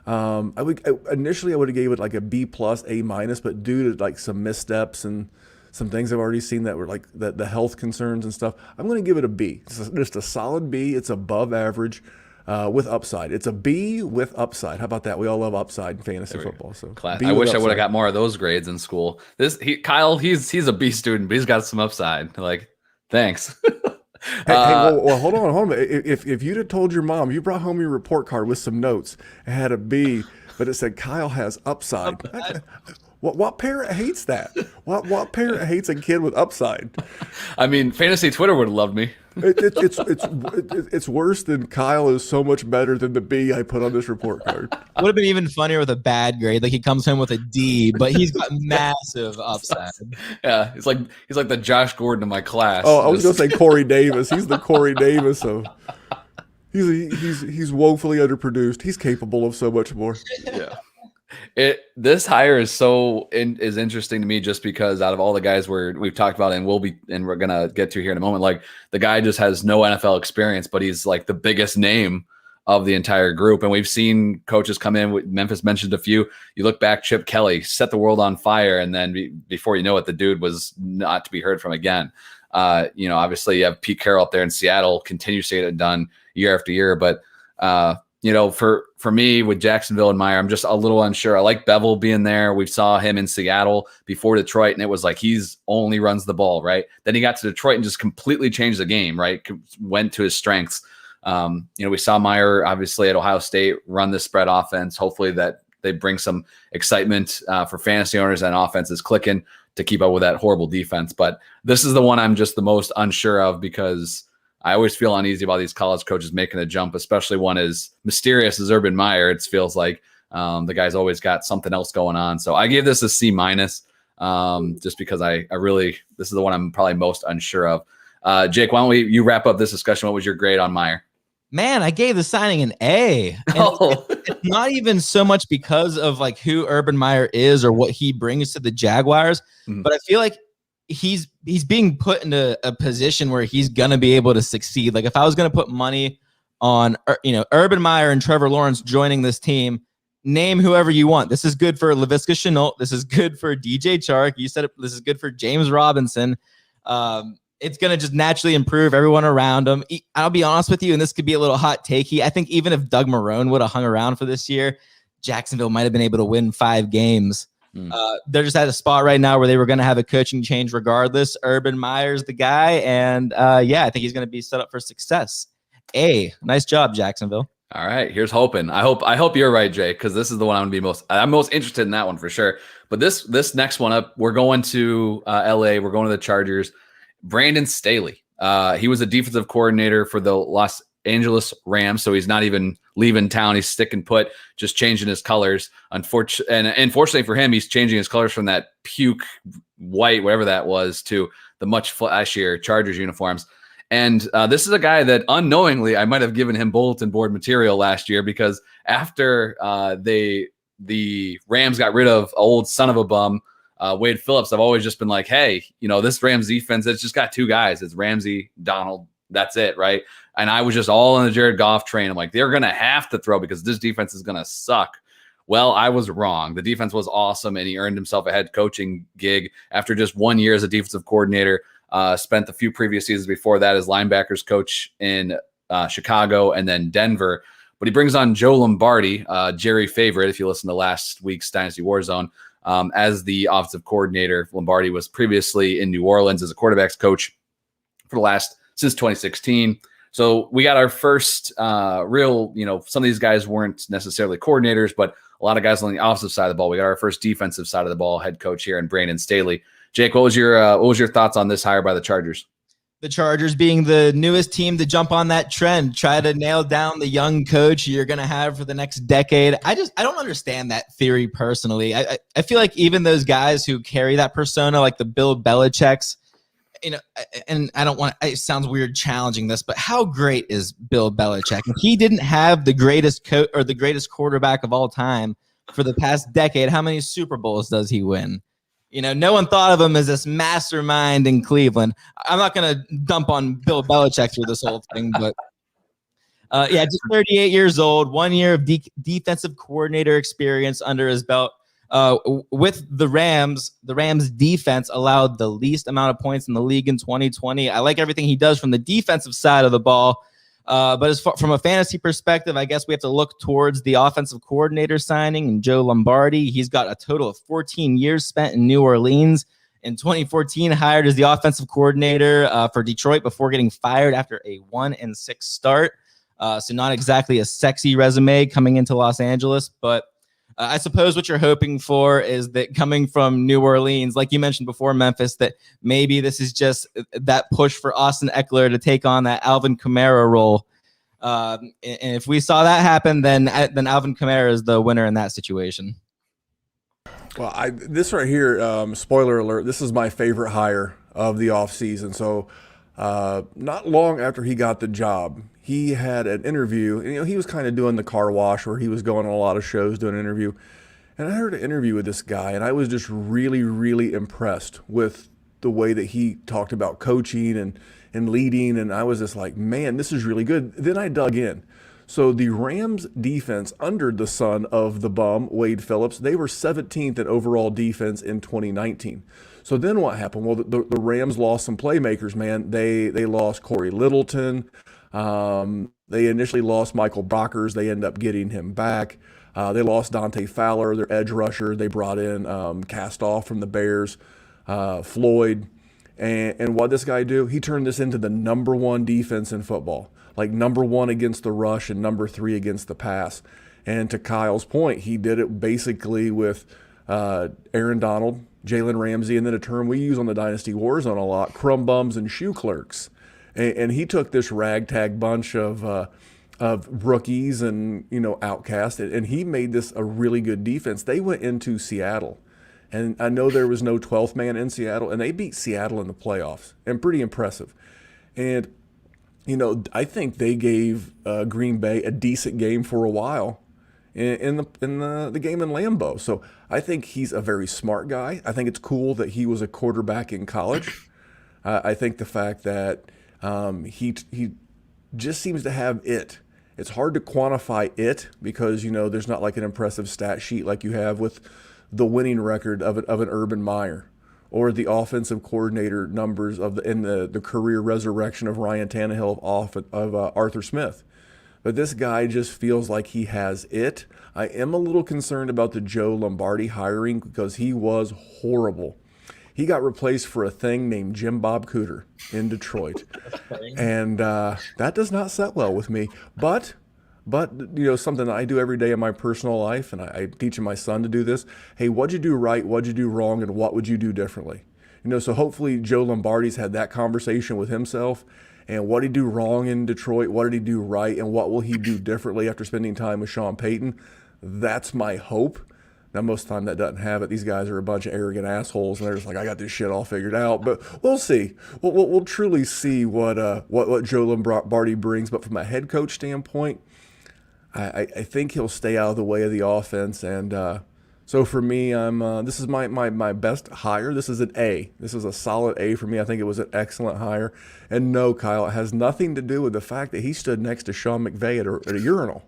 Initially I would have gave it like a B+, A-, but due to some missteps and some things I've already seen that were the health concerns and stuff, I'm going to give it a B. It's just a solid B. It's above average with upside. It's a B with upside. How about that? We all love upside in fantasy football. So I wish I would have got more of those grades in school. Kyle, he's a B student, but he's got some upside. Thanks. Well, hold on. If you'd have told your mom, you brought home your report card with some notes and had a B, but it said Kyle has upside. What parent hates that? What parent hates a kid with upside? I mean, fantasy Twitter would have loved me. It's worse than Kyle is so much better than the B I put on this report card. Would have been even funnier with a bad grade. Like he comes home with a D, but he's got massive upside. Yeah, he's like the Josh Gordon of my class. Oh, I was gonna say Corey Davis. He's the Corey Davis of. He's woefully underproduced. He's capable of so much more. Yeah. This hire is is interesting to me just because out of all the guys we've talked about and we're gonna get to here in a moment, the guy just has no NFL experience, but he's the biggest name of the entire group. And we've seen coaches come in. Memphis mentioned a few. You look back, Chip Kelly set the world on fire, and then before you know it, the dude was not to be heard from again. Obviously you have Pete Carroll up there in Seattle, continues to get it done year after year, but for me with Jacksonville and Meyer, I'm just a little unsure. I like Bevell being there. We saw him in Seattle before Detroit, and it was he's only runs the ball, right? Then he got to Detroit and just completely changed the game, right? Went to his strengths. We saw Meyer obviously at Ohio State run the spread offense. Hopefully that they bring some excitement for fantasy owners and offenses clicking to keep up with that horrible defense. But this is the one I'm just the most unsure of because I always feel uneasy about these college coaches making a jump, especially one as mysterious as Urban Meyer. It feels like the guy's always got something else going on. So I gave this a C-, just because I really, this is the one I'm probably most unsure of. Jake, why don't you wrap up this discussion? What was your grade on Meyer? Man, I gave the signing an A. It's not even so much because of who Urban Meyer is or what he brings to the Jaguars, but I feel like he's being put into a position where he's gonna be able to succeed. If I was gonna put money on Urban Meyer and Trevor Lawrence joining this team, name whoever you want. This is good for Laviska Shenault. This is good for DJ Chark. You said it, this is good for James Robinson. It's gonna just naturally improve everyone around him. I'll be honest with you, and this could be a little hot takey. I think even if Doug Marrone would have hung around for this year, Jacksonville might have been able to win 5 games They're just at a spot right now where they were going to have a coaching change regardless. Urban Meyer's the guy, and I think he's going to be set up for success. Nice job, Jacksonville. All right, here's hoping. I hope you're right, Jake, because this is the one I'm most interested in, that one for sure. But this next one up, we're going to LA. We're going to the Chargers. Brandon Staley. He was a defensive coordinator for the Los Angeles Rams, so he's not even leaving town. He's sticking put, just changing his colors. Unfortunately for him, he's changing his colors from that puke white, whatever that was, to the much flashier Chargers uniforms. And this is a guy that unknowingly I might have given him bulletin board material last year, because after the Rams got rid of old son of a bum, Wade Phillips, I've always just been like, hey, this Rams defense, it's just got two guys. It's Ramsey, Donald. That's it, right? And I was just all on the Jared Goff train. I'm like, they're going to have to throw because this defense is going to suck. Well, I was wrong. The defense was awesome, and he earned himself a head coaching gig after just 1 year as a defensive coordinator. Spent a few previous seasons before that as linebackers coach in Chicago and then Denver. But he brings on Joe Lombardi, Jerry favorite, if you listen to last week's Dynasty Warzone, as the offensive coordinator. Lombardi was previously in New Orleans as a quarterbacks coach since 2016. So we got our first real, some of these guys weren't necessarily coordinators, but a lot of guys on the offensive side of the ball. We got our first defensive side of the ball head coach here in Brandon Staley. Jake, what was your thoughts on this hire by the Chargers? The Chargers being the newest team to jump on that trend, try to nail down the young coach you're going to have for the next decade. I don't understand that theory personally. I feel like even those guys who carry that persona, like the Bill Belichick's, and I don't want it sounds weird challenging this, but how great is Bill Belichick? If he didn't have the greatest coach or the greatest quarterback of all time for the past decade, how many Super Bowls does he win? No one thought of him as this mastermind in Cleveland. I'm not going to dump on Bill Belichick through this whole thing, but just 38 years old, 1 year of defensive coordinator experience under his belt. With the Rams defense allowed the least amount of points in the league in 2020. I like everything he does from the defensive side of the ball. But from a fantasy perspective, I guess we have to look towards the offensive coordinator signing and Joe Lombardi. He's got a total of 14 years spent in New Orleans. In 2014, hired as the offensive coordinator for Detroit before getting fired after a 1-6 start. So not exactly a sexy resume coming into Los Angeles, but I suppose what you're hoping for is that coming from New Orleans, like you mentioned before, Memphis, that maybe this is just that push for Austin Eckler to take on that Alvin Kamara role. And if we saw that happen, then Alvin Kamara is the winner in that situation. Well, this right here, spoiler alert, this is my favorite hire of the offseason. So not long after he got the job, he had an interview. He was kind of doing the car wash where he was going on a lot of shows doing an interview. And I heard an interview with this guy, and I was just really, really impressed with the way that he talked about coaching and leading. And I was just like, man, this is really good. Then I dug in. So the Rams defense under the son of the bum, Wade Phillips, they were 17th in overall defense in 2019. So then what happened? Well, the Rams lost some playmakers, man. They lost Corey Littleton. They initially lost Michael Brockers. They end up getting him back. They lost Dante Fowler, their edge rusher. They brought in Castoff from the Bears, Floyd. And what did this guy do? He turned this into the number one defense in football, like number one against the rush and number 3 against the pass. And to Kyle's point, he did it basically with Aaron Donald, Jalen Ramsey, and then a term we use on the Dynasty Warzone a lot, crumb bums and shoe clerks. And he took this ragtag bunch of rookies and outcasts, and he made this a really good defense. They went into Seattle, and I know there was no 12th man in Seattle, and they beat Seattle in the playoffs, and pretty impressive. And I think they gave Green Bay a decent game for a while in the game in Lambeau. So I think he's a very smart guy. I think it's cool that he was a quarterback in college. I think the fact that he just seems to have it. It's hard to quantify it because, there's not like an impressive stat sheet like you have with the winning record of an Urban Meyer or the offensive coordinator numbers in the career resurrection of Ryan Tannehill of Arthur Smith. but this guy just feels like he has it. I am a little concerned about the Joe Lombardi hiring because he was horrible. He got replaced for a thing named Jim Bob Cooter in Detroit. And that does not set well with me. But something I do every day in my personal life, and I teach my son to do this. Hey, what'd you do right? What'd you do wrong? And what would you do differently? So hopefully Joe Lombardi's had that conversation with himself. And what did he do wrong in Detroit? What did he do right? And what will he do differently after spending time with Sean Payton? That's my hope. Now, most of the time that doesn't have it. These guys are a bunch of arrogant assholes, and they're just like, I got this shit all figured out. But we'll see. We'll truly see what Joe Lombardi brings. But from a head coach standpoint, I think he'll stay out of the way of the offense. And so for me, this is my best hire. This is an A. This is a solid A for me. I think it was an excellent hire. And no, Kyle, it has nothing to do with the fact that he stood next to Sean McVay at a urinal.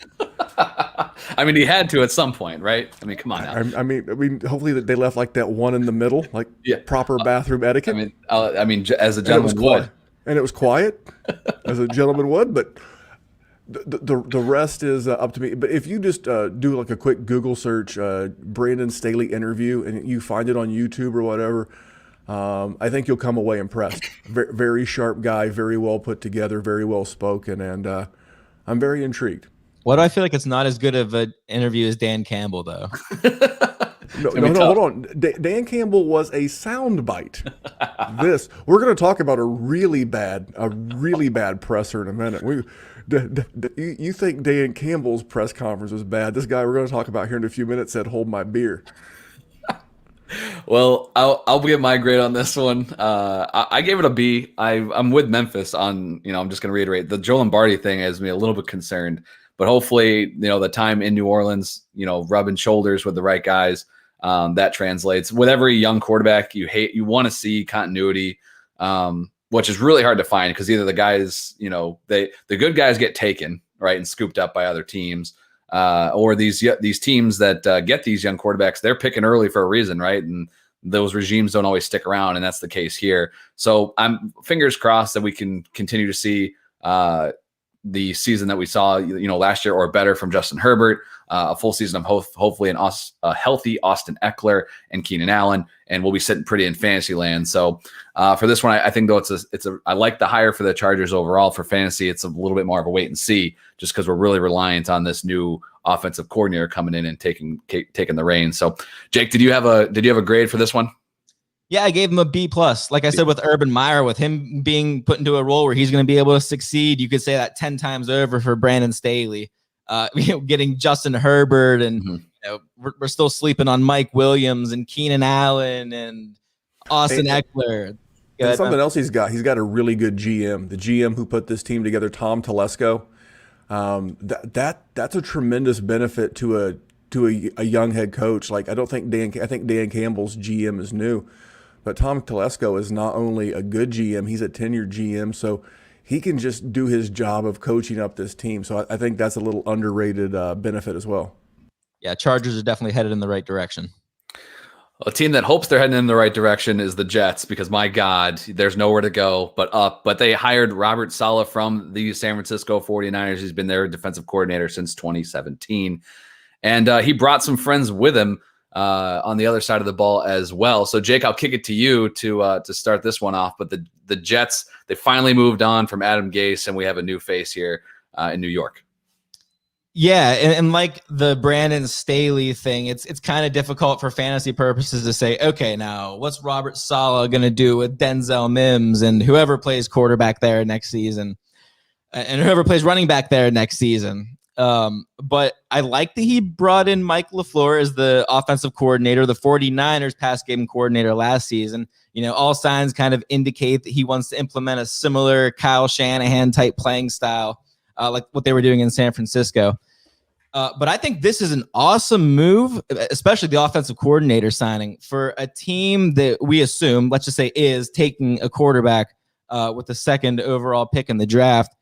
I mean, he had to at some point, right? I mean, come on now. I mean, hopefully that they left like that one in the middle, like proper bathroom etiquette. I mean, as a gentleman would. And it was quiet, as a gentleman would. But the rest is up to me. But if you just do like a quick Google search, Brandon Staley interview, and you find it on YouTube or whatever, I think you'll come away impressed. Very, very sharp guy, very well put together, very well spoken, and I'm very intrigued. Why do I feel like it's not as good of an interview as Dan Campbell, though? No, hold on. Dan Campbell was a soundbite. We're going to talk about a really bad presser in a minute. You think Dan Campbell's press conference was bad? This guy we're going to talk about here in a few minutes said, "Hold my beer." Well, I'll give my grade on this one. I gave it a B. I'm with Memphis on, I'm just going to reiterate, the Joe Lombardi thing has me a little bit concerned. But hopefully, the time in New Orleans, rubbing shoulders with the right guys, that translates. With every young quarterback, you want to see continuity, which is really hard to find because either the guys, the good guys get taken, right, and scooped up by other teams, or these teams that get these young quarterbacks, they're picking early for a reason, right? And those regimes don't always stick around, and that's the case here. So I'm fingers crossed that we can continue to see the season that we saw, last year or better from Justin Herbert, a full season of hopefully a healthy Austin Eckler and Keenan Allen, and we'll be sitting pretty in fantasy land. So for this one, I think though I like the hire for the Chargers overall. For fantasy, it's a little bit more of a wait and see, just because we're really reliant on this new offensive coordinator coming in and taking the reins. So, Jake, did you have a grade for this one? Yeah, I gave him a B+. Like I said with Urban Meyer, with him being put into a role where he's going to be able to succeed, you could say that 10 times over for Brandon Staley. Getting Justin Herbert, and we're still sleeping on Mike Williams and Keenan Allen and Austin Eckler. And something else he's got a really good GM. The GM who put this team together, Tom Telesco. That's a tremendous benefit to a young head coach. Like I think Dan Campbell's GM is new. But Tom Telesco is not only a good GM, he's a tenured GM, so he can just do his job of coaching up this team. So I think that's a little underrated benefit as well. Yeah, Chargers are definitely headed in the right direction. A team that hopes they're heading in the right direction is the Jets, because my God, there's nowhere to go but up. But they hired Robert Saleh from the San Francisco 49ers. He's been their defensive coordinator since 2017. And he brought some friends with him on the other side of the ball as well. So, Jake, I'll kick it to you to start this one off. But the Jets, they finally moved on from Adam Gase, and we have a new face here in New York. Yeah, and like the Brandon Staley thing, it's kind of difficult for fantasy purposes to say, okay, now what's Robert Saleh going to do with Denzel Mims and whoever plays quarterback there next season, and whoever plays running back there next season. But I like that he brought in Mike LaFleur as the offensive coordinator, the 49ers pass game coordinator last season. All signs kind of indicate that he wants to implement a similar Kyle Shanahan type playing style, like what they were doing in San Francisco. But I think this is an awesome move, especially the offensive coordinator signing for a team that we assume, let's just say, is taking a quarterback with the second overall pick in the draft.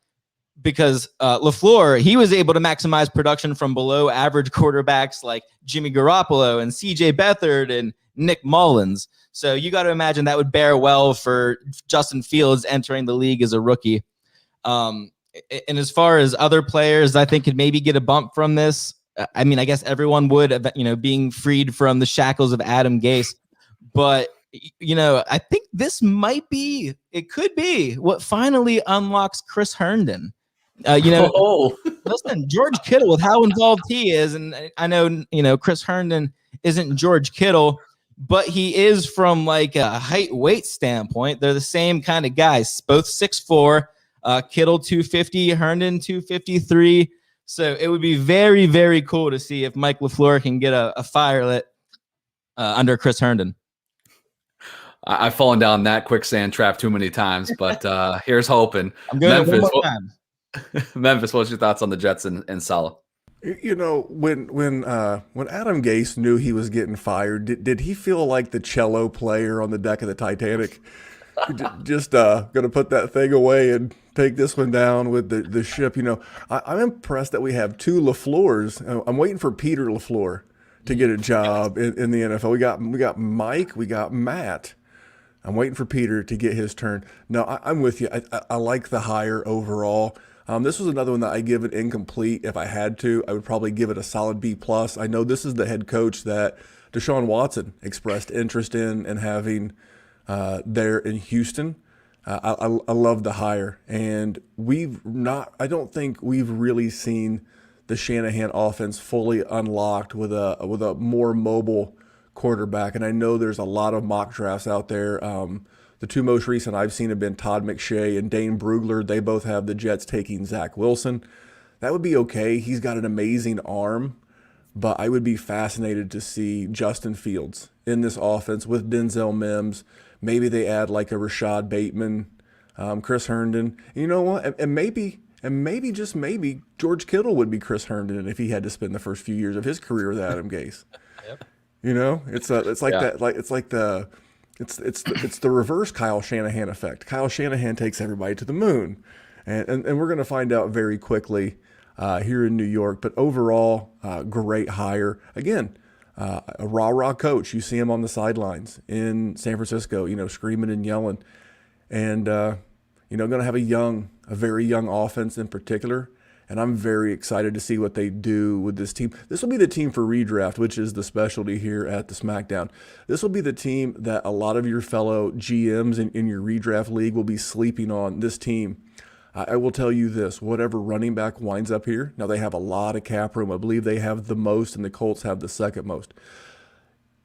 Because LaFleur, he was able to maximize production from below average quarterbacks like Jimmy Garoppolo and CJ Beathard and Nick Mullins. So you got to imagine that would bear well for Justin Fields entering the league as a rookie. And as far as other players, I think could maybe get a bump from this. I mean, I guess everyone would, being freed from the shackles of Adam Gase. But, I think this it could be what finally unlocks Chris Herndon. Listen, George Kittle, with how involved he is, and I know, Chris Herndon isn't George Kittle, but he is from like a height weight standpoint. They're the same kind of guys, both 6'4", Kittle 250, Herndon 253. So it would be very, very cool to see if Mike LaFleur can get a fire lit under Chris Herndon. I've fallen down that quicksand trap too many times, but here's hoping. I'm going one more time. Memphis, what's your thoughts on the Jets and Saleh? When Adam Gase knew he was getting fired, did he feel like the cello player on the deck of the Titanic? Just gonna put that thing away and take this one down with the ship. I'm impressed that we have two LaFleurs. I'm waiting for Peter LaFleur to get a job in the NFL. We got Mike, we got Matt. I'm waiting for Peter to get his turn. No, I'm with you. I like the hire overall. This was another one that I give it incomplete. If I had to, I would probably give it a solid B+. I know this is the head coach that Deshaun Watson expressed interest in and having there in Houston. I love the hire, and I don't think we've really seen the Shanahan offense fully unlocked with a more mobile quarterback. And I know there's a lot of mock drafts out there. The two most recent I've seen have been Todd McShay and Dane Brugler. They both have the Jets taking Zach Wilson. That would be okay. He's got an amazing arm, but I would be fascinated to see Justin Fields in this offense with Denzel Mims. Maybe they add like a Rashad Bateman, Chris Herndon. You know what? And maybe just maybe George Kittle would be Chris Herndon if he had to spend the first few years of his career with Adam Gase. Yep. It's the reverse Kyle Shanahan effect. Kyle Shanahan takes everybody to the moon, and we're going to find out very quickly here in New York. But overall, great hire. Again, a rah-rah coach. You see him on the sidelines in San Francisco, screaming and yelling, and going to have a very young offense in particular. And I'm very excited to see what they do with this team. This will be the team for redraft, which is the specialty here at the SmackDown. This will be the team that a lot of your fellow GMs in your redraft league will be sleeping on. This team, I will tell you this, whatever running back winds up here, now they have a lot of cap room. I believe they have the most, and the Colts have the second most.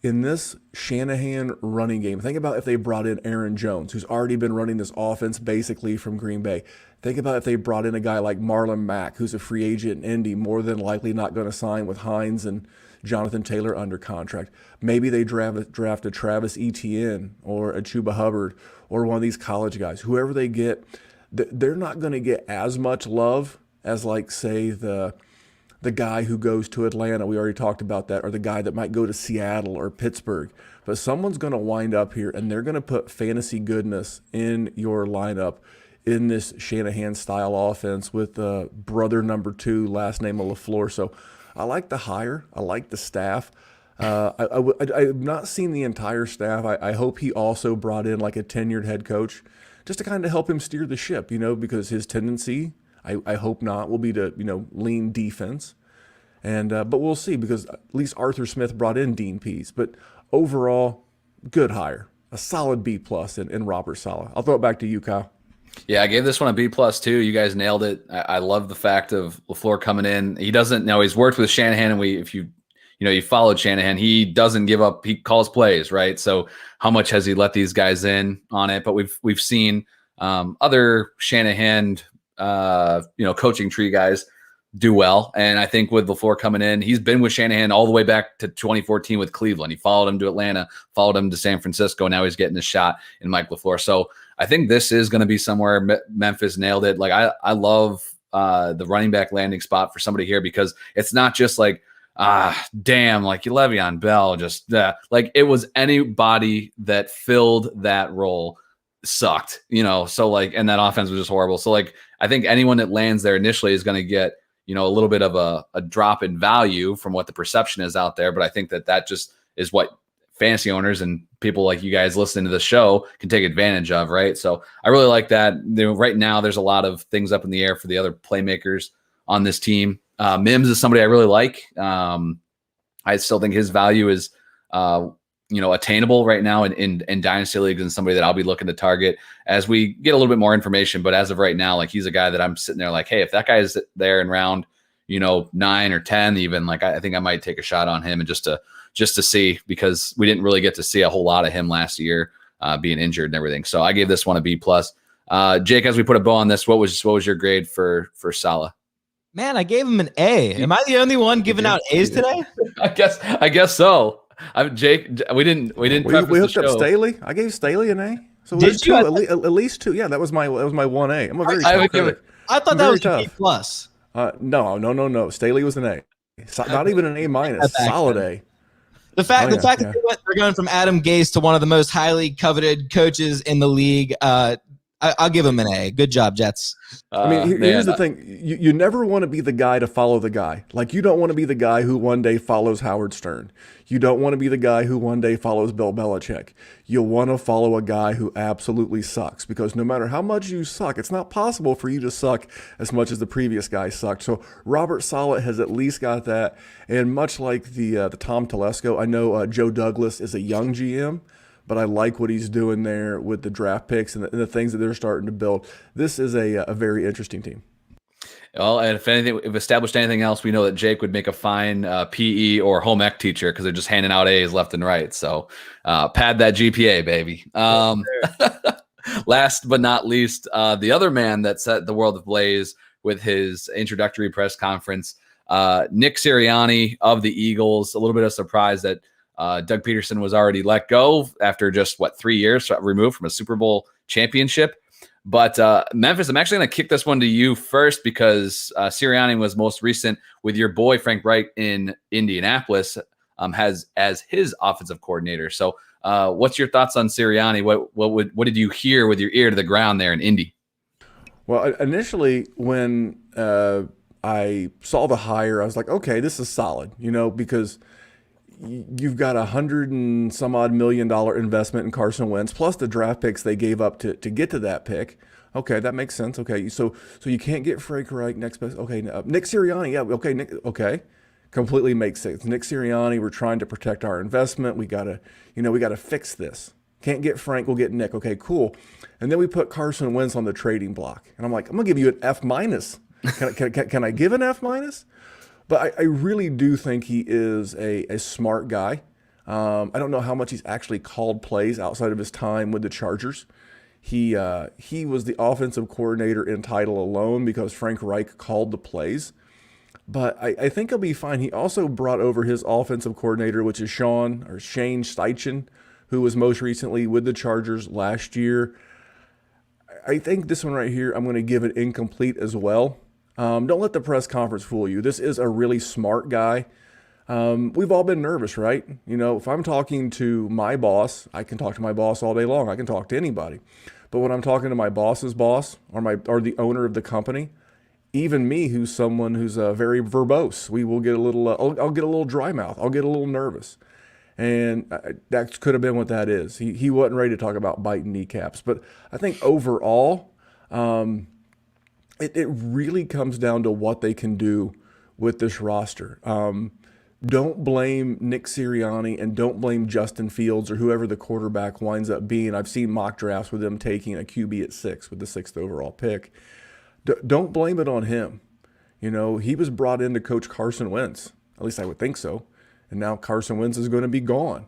In this Shanahan running game, think about if they brought in Aaron Jones, who's already been running this offense basically from Green Bay. Think about if they brought in a guy like Marlon Mack, who's a free agent in Indy, more than likely not going to sign with Hines and Jonathan Taylor under contract. Maybe they draft a Travis Etienne or a Chuba Hubbard or one of these college guys. Whoever they get, they're not going to get as much love as, like, say, the guy who goes to Atlanta, we already talked about that, or the guy that might go to Seattle or Pittsburgh. But someone's going to wind up here, and they're going to put fantasy goodness in your lineup in this Shanahan-style offense with brother number 2, last name of LaFleur. So I like the hire. I like the staff. I've not seen the entire staff. I hope he also brought in like a tenured head coach just to kind of help him steer the ship, because his tendency, I hope not, will be to, lean defense. And but we'll see, because at least Arthur Smith brought in Dean Pease. But overall, good hire. A solid B+ in Robert Saleh. I'll throw it back to you, Kyle. Yeah, I gave this one a B+ too. You guys nailed it. I love the fact of LaFleur coming in. He doesn't know, he's worked with Shanahan, and if you followed Shanahan, he doesn't give up. He calls plays, right? So how much has he let these guys in on it? But we've seen other Shanahan coaching tree guys do well. And I think with LaFleur coming in, he's been with Shanahan all the way back to 2014 with Cleveland. He followed him to Atlanta, followed him to San Francisco. Now he's getting a shot in Mike LaFleur. So I think this is going to be somewhere Memphis nailed it. Like I love the running back landing spot for somebody here, because it's not just like, damn, like Le'Veon Bell, just like it was anybody that filled that role sucked, so like, and that offense was just horrible. So like, I think anyone that lands there initially is going to get, a little bit of a drop in value from what the perception is out there. But I think that just is what fantasy owners and people like you guys listening to the show can take advantage of, right? So I really like that. Right now, there's a lot of things up in the air for the other playmakers on this team. Mims is somebody I really like. I still think his value is, attainable right now in dynasty leagues, and somebody that I'll be looking to target as we get a little bit more information. But as of right now, like, he's a guy that I'm sitting there like, hey, if that guy is there in round, 9 or 10, even, like, I think I might take a shot on him, and just to see, because we didn't really get to see a whole lot of him last year, being injured and everything. So I gave this one a B+. Jake, as we put a bow on this, what was your grade for Salah? Man, I gave him an A. Am I the only one giving out A's today? I guess so. Jake, we hooked up Staley. I gave Staley an A. So did you? At least 2. Yeah, that was my 1A. I'm a very tough critic. I thought that was a B+. No. Staley was an A. Not even an A-. Solid A. The fact that they're going from Adam Gase to one of the most highly coveted coaches in the league, I'll give him an A. Good job, Jets. Here's the thing. You never want to be the guy to follow the guy. Like, you don't want to be the guy who one day follows Howard Stern. You don't want to be the guy who one day follows Bill Belichick. You'll want to follow a guy who absolutely sucks, because no matter how much you suck, it's not possible for you to suck as much as the previous guy sucked. So Robert Saleh has at least got that. And much like the Tom Telesco, I know Joe Douglas is a young GM, but I like what he's doing there with the draft picks and the things that they're starting to build. This is a very interesting team. Well, and if established anything else, we know that Jake would make a fine PE or home ec teacher, because they're just handing out A's left and right. So pad that GPA, baby. Last but not least, the other man that set the world ablaze with his introductory press conference, Nick Sirianni of the Eagles. A little bit of surprise that Doug Peterson was already let go after just 3 years removed from a Super Bowl championship. But Memphis, I'm actually going to kick this one to you first, because Sirianni was most recent with your boy Frank Reich in Indianapolis, as his offensive coordinator. So what's your thoughts on Sirianni? What did you hear with your ear to the ground there in Indy? Well, initially when I saw the hire, I was like, okay, this is solid, because you've got $100 and some odd million investment in Carson Wentz, plus the draft picks they gave up to get to that pick. Okay, that makes sense. Okay, so you can't get Frank Reich next best. Okay, Nick Sirianni. Yeah, okay, okay, completely makes sense. Nick Sirianni. We're trying to protect our investment. We gotta fix this. Can't get Frank. We'll get Nick. Okay, cool. And then we put Carson Wentz on the trading block, and I'm like, I'm gonna give you an F-. Can I give an F-? But I really do think he is a smart guy. I don't know how much he's actually called plays outside of his time with the Chargers. He was the offensive coordinator in title alone because Frank Reich called the plays. But I think he'll be fine. He also brought over his offensive coordinator, which is Shane Steichen, who was most recently with the Chargers last year. I think this one right here, I'm going to give it incomplete as well. Don't let the press conference fool you. This is a really smart guy. We've all been nervous, right? If I'm talking to my boss, I can talk to my boss all day long. I can talk to anybody. But when I'm talking to my boss's boss or the owner of the company, even me, who's someone who's very verbose, we will get a little, I'll get a little dry mouth. I'll get a little nervous. And that could have been what that is. He wasn't ready to talk about biting kneecaps. But I think overall, it really comes down to what they can do with this roster. Don't blame Nick Sirianni and don't blame Justin Fields or whoever the quarterback winds up being. I've seen mock drafts with them taking a QB at 6 with the 6th overall pick. Don't blame it on him. He was brought in to coach Carson Wentz. At least I would think so. And now Carson Wentz is going to be gone.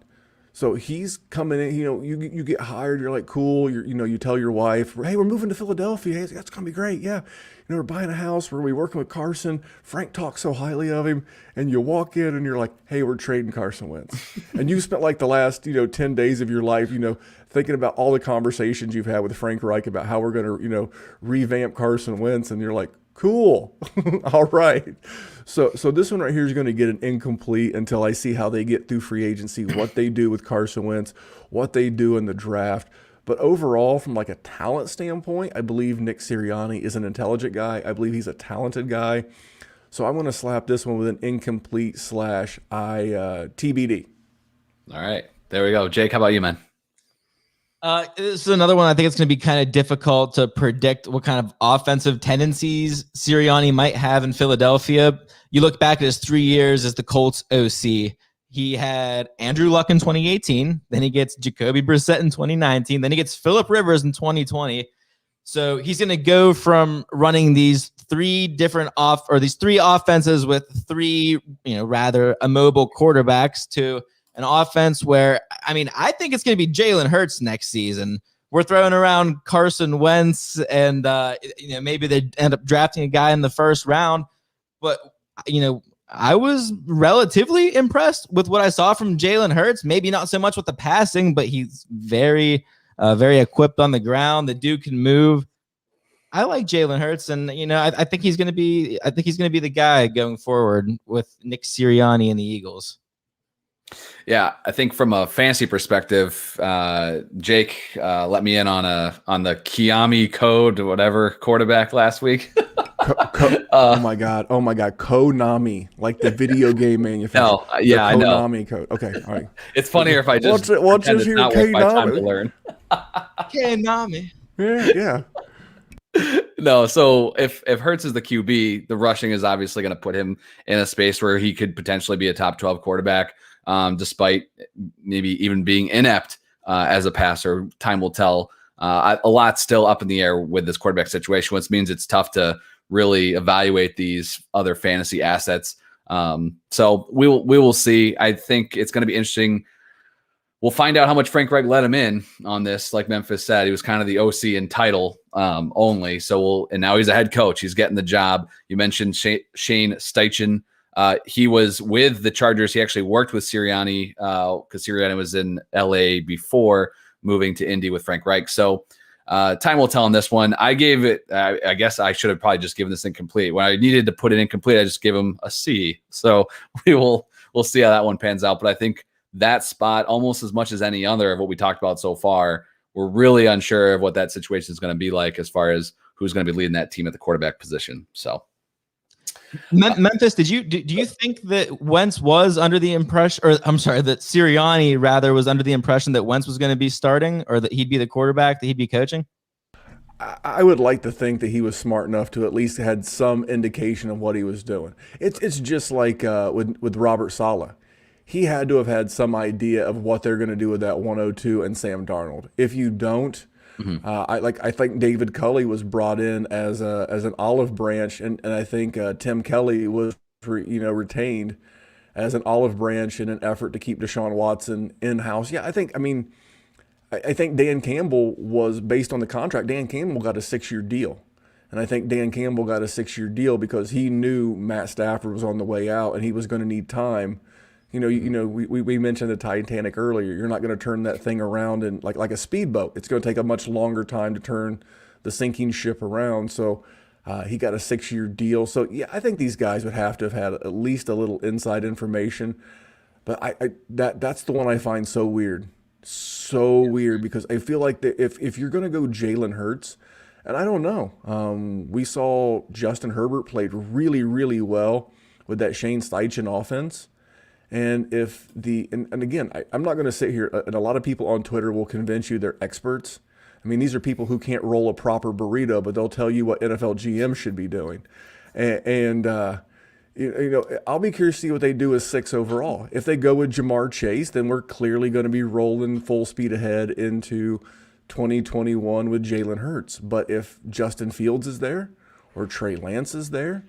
So he's coming in, you get hired, you're like, cool, you tell your wife, hey, we're moving to Philadelphia. Hey, that's going to be great. Yeah. We're buying a house. We're going to be working with Carson. Frank talks so highly of him. And you walk in and you're like, hey, we're trading Carson Wentz. And you spent like the last, 10 days of your life, thinking about all the conversations you've had with Frank Reich about how we're going to, revamp Carson Wentz. And you're like, cool. All right. So this one right here is going to get an incomplete until I see how they get through free agency, what they do with Carson Wentz, what they do in the draft. But overall, from like a talent standpoint, I believe Nick Sirianni is an intelligent guy. I believe he's a talented guy. So I'm going to slap this one with an incomplete / TBD. All right. There we go. Jake, how about you, man? This is another one. I think it's going to be kind of difficult to predict what kind of offensive tendencies Sirianni might have in Philadelphia. You look back at his 3 years as the Colts OC. He had Andrew Luck in 2018. Then he gets Jacoby Brissett in 2019. Then he gets Phillip Rivers in 2020. So he's going to go from running these three offenses with three, rather immobile quarterbacks to an offense where, I think it's going to be Jalen Hurts next season. We're throwing around Carson Wentz and, maybe they end up drafting a guy in the first round. But, I was relatively impressed with what I saw from Jalen Hurts. Maybe not so much with the passing, but he's very, very equipped on the ground. The dude can move. I like Jalen Hurts, and I think he's going to be. I think he's going to be the guy going forward with Nick Sirianni and the Eagles. Yeah, I think from a fantasy perspective, Jake let me in on the Kiami code, whatever quarterback last week. Oh my god, Konami, like the video game manufacturer. No, yeah, I know. Konami code. Okay, all right. It's funnier if I just what's this here, Konami to learn. Konami. Yeah. No, so if Hurts is the QB, the rushing is obviously going to put him in a space where he could potentially be a top 12 quarterback, despite maybe even being inept as a passer. Time will tell. A lot still up in the air with this quarterback situation, which means it's tough to really evaluate these other fantasy assets. So we will see. I think it's going to be interesting. We'll find out how much Frank Reich let him in on this. Like Memphis said, he was kind of the OC in title only. And now he's a head coach. He's getting the job. You mentioned Shane Steichen. He was with the Chargers. He actually worked with Sirianni because Sirianni was in LA before moving to Indy with Frank Reich. So time will tell on this one. I gave it, I guess I should have probably just given this incomplete. When I needed to put it incomplete, I just gave him a C. So we'll see how that one pans out. But I think that spot, almost as much as any other of what we talked about so far, we're really unsure of what that situation is going to be like as far as who's going to be leading that team at the quarterback position. So Memphis, do you think that Wentz was under the impression, or I'm sorry, that Sirianni rather was under the impression that Wentz was going to be starting, or that he'd be the quarterback, that he'd be coaching? I would like to think that he was smart enough to at least had some indication of what he was doing. It's just like with Robert Saleh. He had to have had some idea of what they're going to do with that 102 and Sam Darnold. If you don't, I think David Culley was brought in as an olive branch, and I think Tim Kelly was retained as an olive branch in an effort to keep Deshaun Watson in house. Yeah, I think Dan Campbell was based on the contract. Dan Campbell got a 6-year deal, and I think Dan Campbell got a 6-year deal because he knew Matt Stafford was on the way out and he was going to need time. We mentioned the Titanic earlier. You're not going to turn that thing around and like a speedboat. It's going to take a much longer time to turn the sinking ship around. So he got a 6-year deal. So yeah, I think these guys would have to have had at least a little inside information. But that's the one I find so weird, because I feel like if you're going to go Jalen Hurts, and I don't know, we saw Justin Herbert played really, really well with that Shane Steichen offense. And again, I'm not going to sit here, and a lot of people on Twitter will convince you they're experts. I mean, these are people who can't roll a proper burrito, but they'll tell you what NFL GM should be doing. And I'll be curious to see what they do with 6 overall. If they go with Jamar Chase, then we're clearly going to be rolling full speed ahead into 2021 with Jalen Hurts. But if Justin Fields is there or Trey Lance is there,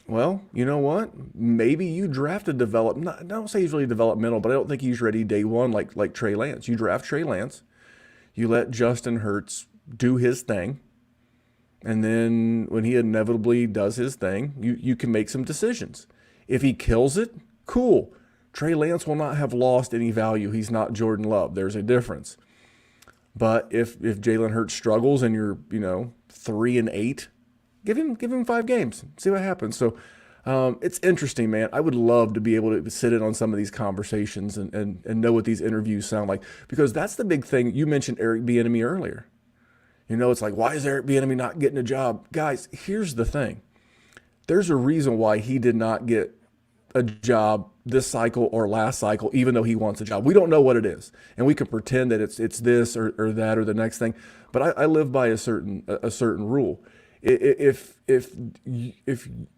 well, you know what? Maybe you draft I don't say he's really developmental, but I don't think he's ready day one like Trey Lance. You draft Trey Lance, you let Justin Hurts do his thing, and then when he inevitably does his thing, you can make some decisions. If he kills it, cool. Trey Lance will not have lost any value. He's not Jordan Love. There's a difference. But if Jalen Hurts struggles and you're 3-8, Give him 5 games. See what happens. So it's interesting, man. I would love to be able to sit in on some of these conversations and know what these interviews sound like, because that's the big thing. You mentioned Eric Bieniemy earlier. It's like, why is Eric Bieniemy not getting a job? Guys, here's the thing. There's a reason why he did not get a job this cycle or last cycle, even though he wants a job. We don't know what it is, and we can pretend that it's this or that or the next thing. But I live by a certain rule. If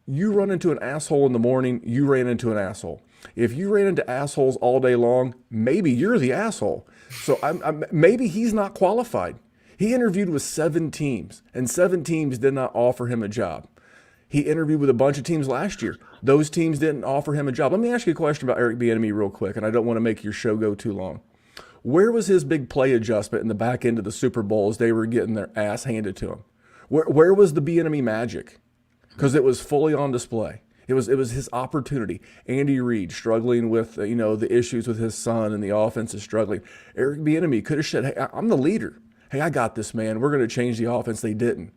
you run into an asshole in the morning, you ran into an asshole. If you ran into assholes all day long, maybe you're the asshole. So maybe he's not qualified. He interviewed with 7 teams, and 7 teams did not offer him a job. He interviewed with a bunch of teams last year. Those teams didn't offer him a job. Let me ask you a question about Eric Bieniemy real quick, and I don't want to make your show go too long. Where was his big play adjustment in the back end of the Super Bowl as they were getting their ass handed to him? Where was the Bieniemy magic? Because it was fully on display. It was his opportunity. Andy Reid struggling with the issues with his son, and the offense is struggling. Eric Bieniemy could have said, "Hey, I'm the leader. Hey, I got this, man. We're going to change the offense." They didn't.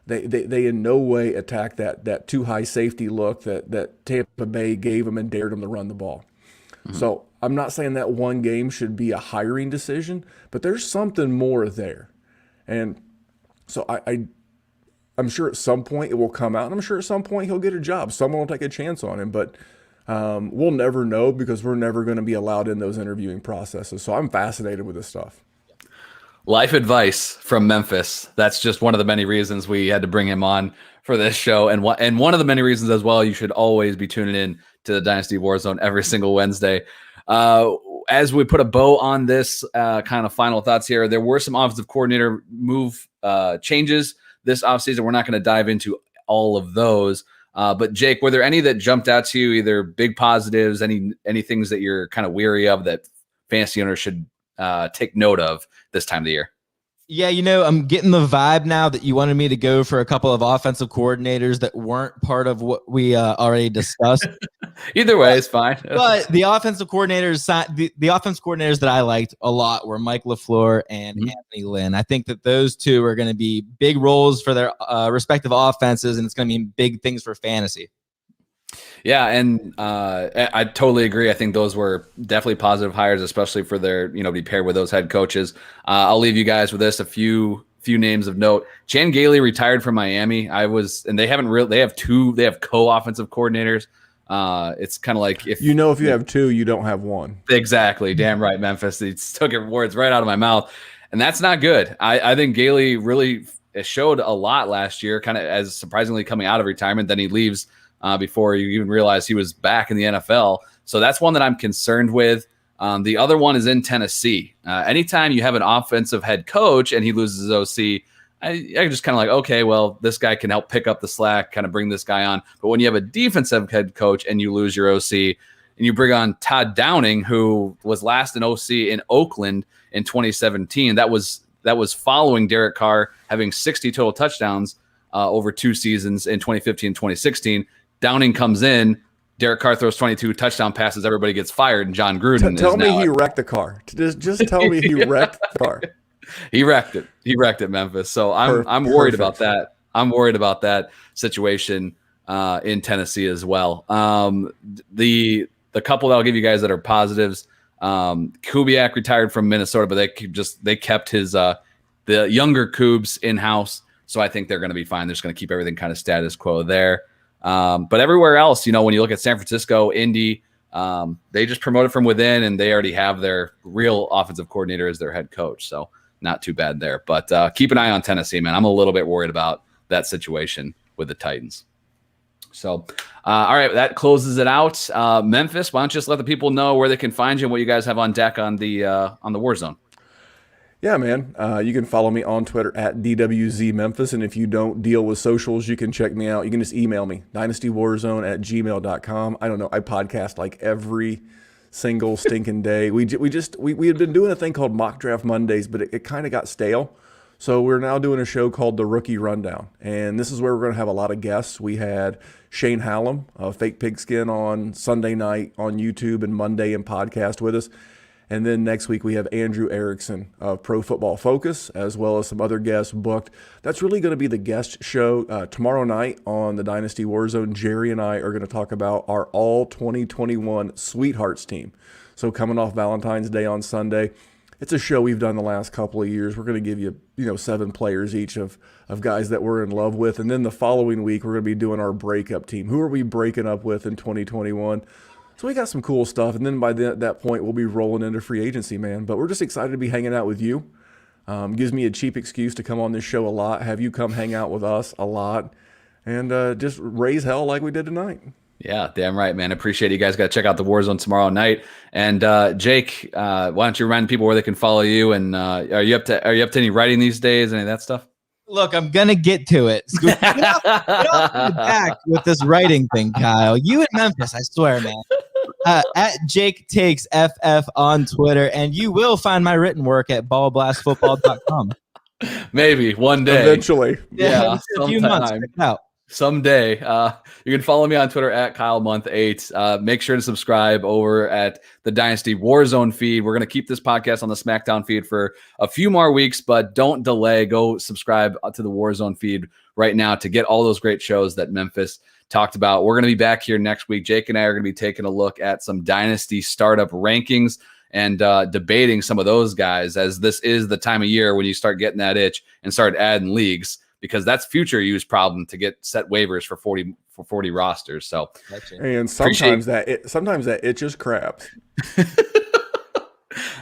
They in no way attacked that too high safety look that Tampa Bay gave him and dared him to run the ball. Mm-hmm. So I'm not saying that one game should be a hiring decision, but there's something more there. And so I'm sure at some point it will come out, and I'm sure at some point he'll get a job. Someone will take a chance on him, but we'll never know because we're never going to be allowed in those interviewing processes. So I'm fascinated with this stuff. Life advice from Memphis. That's just one of the many reasons we had to bring him on for this show. And one of the many reasons as well, you should always be tuning in to the Dynasty Warzone every single Wednesday. As we put a bow on this kind of final thoughts here, there were some offensive coordinator move changes this offseason. We're not going to dive into all of those. But Jake, were there any that jumped out to you, either big positives, any things that you're kind of weary of that fantasy owners should take note of this time of the year? Yeah, I'm getting the vibe now that you wanted me to go for a couple of offensive coordinators that weren't part of what we already discussed. Either way, it's fine. But the offensive coordinators, the offensive coordinators that I liked a lot were Mike LaFleur and Anthony Lynn. I think that those two are going to be big roles for their respective offenses, and it's going to mean big things for fantasy. Yeah, and I totally agree. I think those were definitely positive hires, especially for their, be paired with those head coaches. I'll leave you guys with this, a few names of note. Chan Gailey retired from Miami. And they have co-offensive coordinators. It's kind of like if you have 2, you don't have 1. Exactly. Damn right, Memphis. He took words right out of my mouth. And that's not good. I think Gailey really showed a lot last year, kind of as surprisingly coming out of retirement. Then he leaves before you even realize he was back in the NFL. So that's one that I'm concerned with. The other one is in Tennessee. Anytime you have an offensive head coach and he loses his OC, I just kind of like, okay, well, this guy can help pick up the slack, kind of bring this guy on. But when you have a defensive head coach and you lose your OC and you bring on Todd Downing, who was last in OC in Oakland in 2017, that was following Derek Carr having 60 total touchdowns over 2 seasons in 2015 and 2016. Downing comes in, Derek Carr throws 22 touchdown passes, everybody gets fired, and John Gruden tell me he wrecked the car. Just tell me he wrecked the car. He wrecked it, Memphis. So I'm worried about that. I'm worried about that situation in Tennessee as well. The couple that I'll give you guys that are positives, Kubiak retired from Minnesota, but they kept his the younger Kubes in-house. So I think they're going to be fine. They're just going to keep everything kind of status quo there. But everywhere else, when you look at San Francisco, Indy, they just promoted from within, and they already have their real offensive coordinator as their head coach. So not too bad there. But keep an eye on Tennessee, man. I'm a little bit worried about that situation with the Titans. So, all right, that closes it out. Memphis, why don't you just let the people know where they can find you and what you guys have on deck on the Warzone? Yeah, man. You can follow me on Twitter at DWZMemphis. And if you don't deal with socials, you can check me out. You can just email me, dynastywarzone@gmail.com. I don't know. I podcast like every single stinking day. We had been doing a thing called Mock Draft Mondays, but it kind of got stale. So we're now doing a show called The Rookie Rundown. And this is where we're going to have a lot of guests. We had Shane Hallam of Fake Pigskin on Sunday night on YouTube and Monday in podcast with us. And then next week we have Andrew Erickson of Pro Football Focus, as well as some other guests booked. That's really going to be the guest show tomorrow night on the Dynasty Warzone. Jerry and I are going to talk about our all 2021 Sweethearts team. So coming off Valentine's Day on Sunday, it's a show we've done the last couple of years. We're going to give you, 7 players each of guys that we're in love with. And then the following week, we're going to be doing our breakup team. Who are we breaking up with in 2021? So we got some cool stuff, and then by that point, we'll be rolling into free agency, man. But we're just excited to be hanging out with you. Gives me a cheap excuse to come on this show a lot, have you come hang out with us a lot, and just raise hell like we did tonight. Yeah, damn right, man. Appreciate it. You guys got to check out the Warzone tomorrow night. And Jake, why don't you remind people where they can follow you? And are you up to any writing these days? Any of that stuff? Look, I'm gonna get to it. Get off the back with this writing thing, Kyle. You in Memphis, I swear, man. At Jake Takes FF on Twitter, and you will find my written work at ballblastfootball.com. Maybe one day. Eventually. Yeah, a few months. Check it out. Someday. You can follow me on Twitter at KyleMonth8. Make sure to subscribe over at the Dynasty Warzone feed. We're going to keep this podcast on the SmackDown feed for a few more weeks, but don't delay. Go subscribe to the Warzone feed right now to get all those great shows that Memphis talked about. We're going to be back here next week. Jake and I are going to be taking a look at some Dynasty startup rankings and debating some of those guys, as this is the time of year when you start getting that itch and start adding leagues, because that's future use problem to get set waivers for 40 rosters. So, and sometimes that itches craps.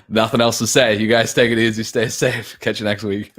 Nothing else to say. You guys take it easy. Stay safe. Catch you next week.